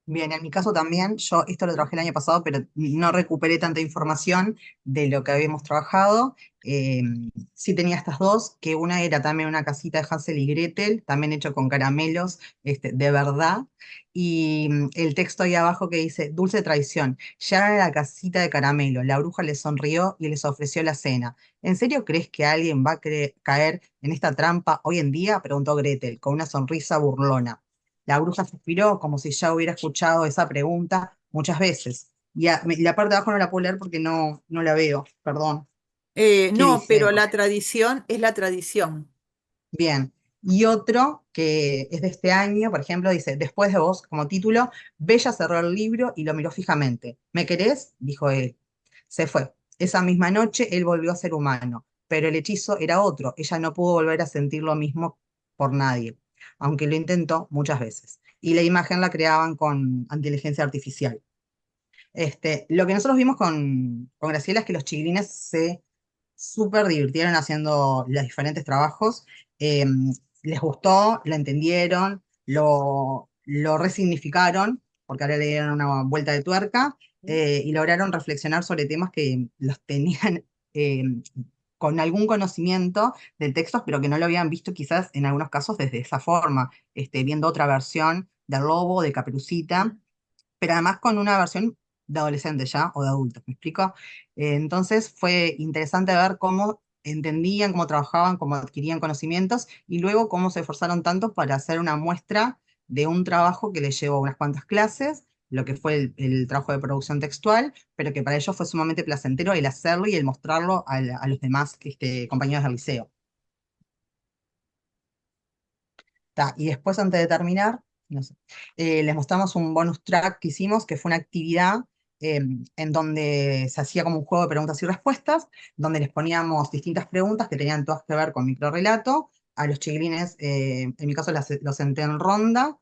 Bien, en mi caso también, yo esto lo trabajé el año pasado, pero no recuperé tanta información de lo que habíamos trabajado. Eh, sí tenía estas dos, que una era también una casita de Hansel y Gretel, también hecho con caramelos, de verdad. Y el texto ahí abajo que dice, dulce traición, llegaron a la casita de caramelo, la bruja les sonrió y les ofreció la cena. ¿En serio crees que alguien va a caer en esta trampa hoy en día? Preguntó Gretel, con una sonrisa burlona. La bruja suspiró como si ya hubiera escuchado esa pregunta muchas veces. Y la parte de abajo no la puedo leer porque no la veo, perdón. ¿Qué No, dice? pero la tradición es la tradición. Bien. Y otro que es de este año, por ejemplo, dice, después de vos, como título, Bella cerró el libro y lo miró fijamente. ¿Me querés? Dijo él. Se fue. Esa misma noche él volvió a ser humano, pero el hechizo era otro. Ella no pudo volver a sentir lo mismo por nadie, aunque lo intentó muchas veces. Y la imagen la creaban con inteligencia artificial. Lo que nosotros vimos con Graciela es que los chiquilines se súper divirtieron haciendo los diferentes trabajos. eh, Les gustó, lo entendieron, lo resignificaron, porque ahora le dieron una vuelta de tuerca, y lograron reflexionar sobre temas que los tenían eh, con algún conocimiento de textos, pero que no lo habían visto quizás en algunos casos desde esa forma, viendo otra versión del Lobo, de Caperucita, pero además con una versión de adolescente ya, o de adultos, ¿me explico? Entonces fue interesante ver cómo entendían, cómo trabajaban, cómo adquirían conocimientos, y luego cómo se esforzaron tanto para hacer una muestra de un trabajo que les llevó unas cuantas clases, lo que fue el trabajo de producción textual, pero que para ellos fue sumamente placentero el hacerlo y el mostrarlo a los demás compañeros del liceo. Y después, antes de terminar, no sé, les mostramos un bonus track que hicimos, que fue una actividad en donde se hacía como un juego de preguntas y respuestas, donde les poníamos distintas preguntas que tenían todas que ver con microrrelato. A los chiquilines, en mi caso, los senté en ronda,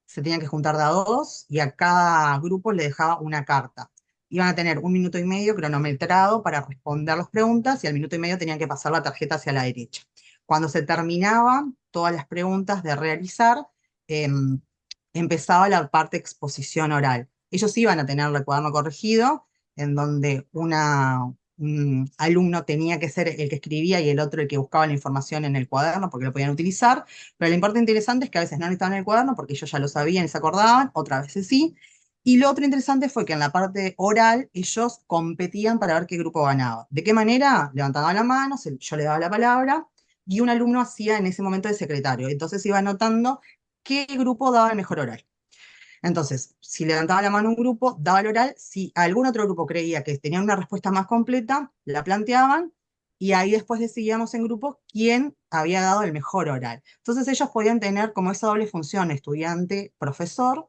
se tenían que juntar de a dos y a cada grupo le dejaba una carta. Iban a tener 1 minuto y medio cronometrado para responder las preguntas y al 1 minuto y medio tenían que pasar la tarjeta hacia la derecha. Cuando se terminaban todas las preguntas de realizar, empezaba la parte de exposición oral. Ellos iban a tener el cuaderno corregido, en donde un alumno tenía que ser el que escribía y el otro el que buscaba la información en el cuaderno, porque lo podían utilizar, pero la parte interesante es que a veces no necesitaban el cuaderno porque ellos ya lo sabían y se acordaban, otras veces sí. Y lo otro interesante fue que en la parte oral ellos competían para ver qué grupo ganaba. ¿De qué manera? Levantaban la mano, yo le daba la palabra, y un alumno hacía en ese momento de secretario. Entonces iba anotando qué grupo daba el mejor oral. Entonces, si levantaba la mano un grupo, daba el oral. Si algún otro grupo creía que tenían una respuesta más completa, la planteaban, y ahí después decidíamos en grupo quién había dado el mejor oral. Entonces ellos podían tener como esa doble función, estudiante-profesor,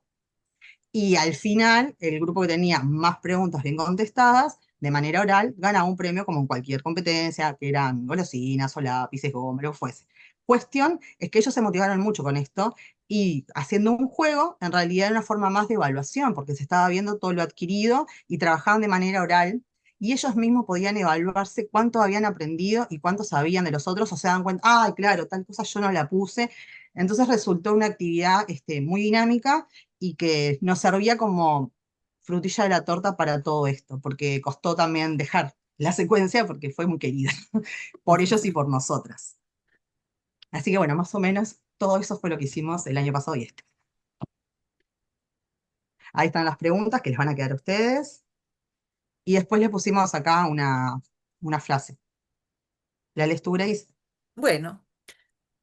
y al final, el grupo que tenía más preguntas bien contestadas, de manera oral, ganaba un premio como en cualquier competencia, que eran golosinas o lápices, goma, lo que fuese. Cuestión es que ellos se motivaron mucho con esto, y haciendo un juego, en realidad era una forma más de evaluación, porque se estaba viendo todo lo adquirido, y trabajaban de manera oral, y ellos mismos podían evaluarse cuánto habían aprendido y cuánto sabían de los otros, o se dan cuenta, ah, claro, tal cosa yo no la puse. Entonces resultó una actividad muy dinámica, y que nos servía como frutilla de la torta para todo esto, porque costó también dejar la secuencia porque fue muy querida por ellos y por nosotras. Así que bueno, más o menos todo eso fue lo que hicimos el año pasado y este. Ahí están las preguntas que les van a quedar a ustedes. Y después le pusimos acá una frase. ¿La lees tú, Grace? Bueno,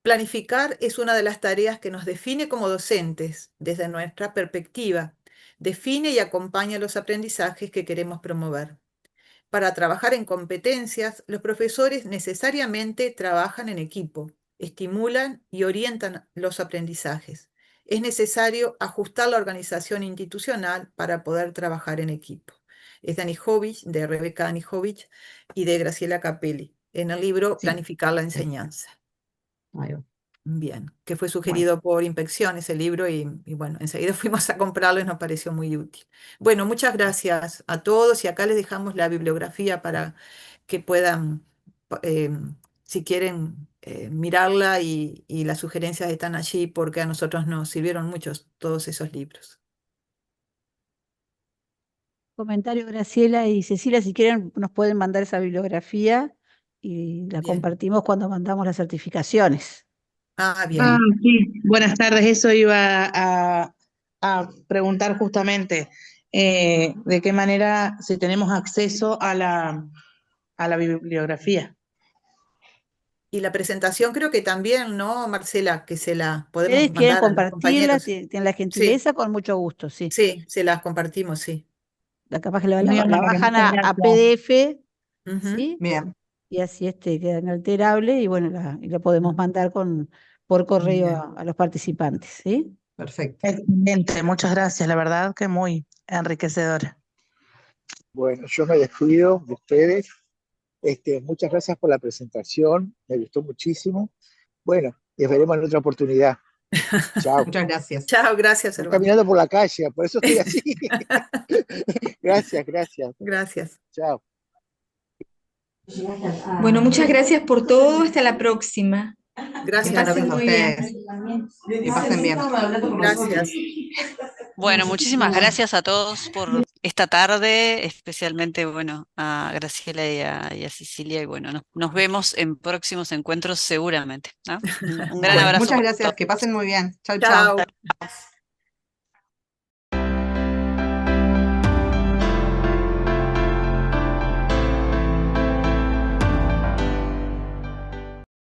planificar es una de las tareas que nos define como docentes desde nuestra perspectiva. Define y acompaña los aprendizajes que queremos promover. Para trabajar en competencias, los profesores necesariamente trabajan en equipo, estimulan y orientan los aprendizajes. Es necesario ajustar la organización institucional para poder trabajar en equipo. Es de Anijovic, de Rebeca Anijovic y de Graciela Capelli, en el libro Sí. Planificar la enseñanza. Ahí va. Bien, que fue Bueno, sugerido por Inspección ese libro y bueno, enseguida fuimos a comprarlo y nos pareció muy útil. Bueno, muchas gracias a todos y acá les dejamos la bibliografía para que puedan, eh, si quieren, mirarla y las sugerencias están allí porque a nosotros nos sirvieron muchos todos esos libros. Comentario, Graciela y Cecilia, si quieren nos pueden mandar esa bibliografía y la Bien. compartimos cuando mandamos las certificaciones. Ah, bien. Ah, sí, buenas tardes. Eso iba a preguntar justamente, de qué manera, si tenemos acceso a la bibliografía. Y la presentación creo que también, ¿no, Marcela? Que se la podemos ¿Ustedes quieren mandar a los compartirla? compañeros. Tienen la Sí, gentileza, con mucho gusto, sí. sí, se las compartimos, sí. Capaz que la Muy amable, bajan muchas a gracias. PDF, Ujú. ¿sí? bien. Y así queda inalterable y bueno, y la podemos mandar por correo Bien. a los participantes, ¿sí? Perfecto. Excelente, muchas gracias. La verdad que muy enriquecedora. Bueno, yo me despido de ustedes. Muchas gracias por la presentación, me gustó muchísimo. Bueno, y veremos en otra oportunidad. Chao. Muchas gracias. Chao, gracias, Estoy hermano. caminando por la calle, por eso estoy así. Gracias, gracias. Gracias. Chao. Bueno, muchas gracias por todo. Hasta la próxima. Gracias. Muchas gracias a muy bien. ustedes. Que pasen bien. Gracias. Bueno, muchísimas gracias a todos por esta tarde, especialmente, bueno, a Graciela y a Cecilia, y bueno, nos vemos en próximos encuentros seguramente, ¿no? Un gran Bueno, abrazo muchas para gracias. todos. Que pasen muy bien. Chau, chau. Chao.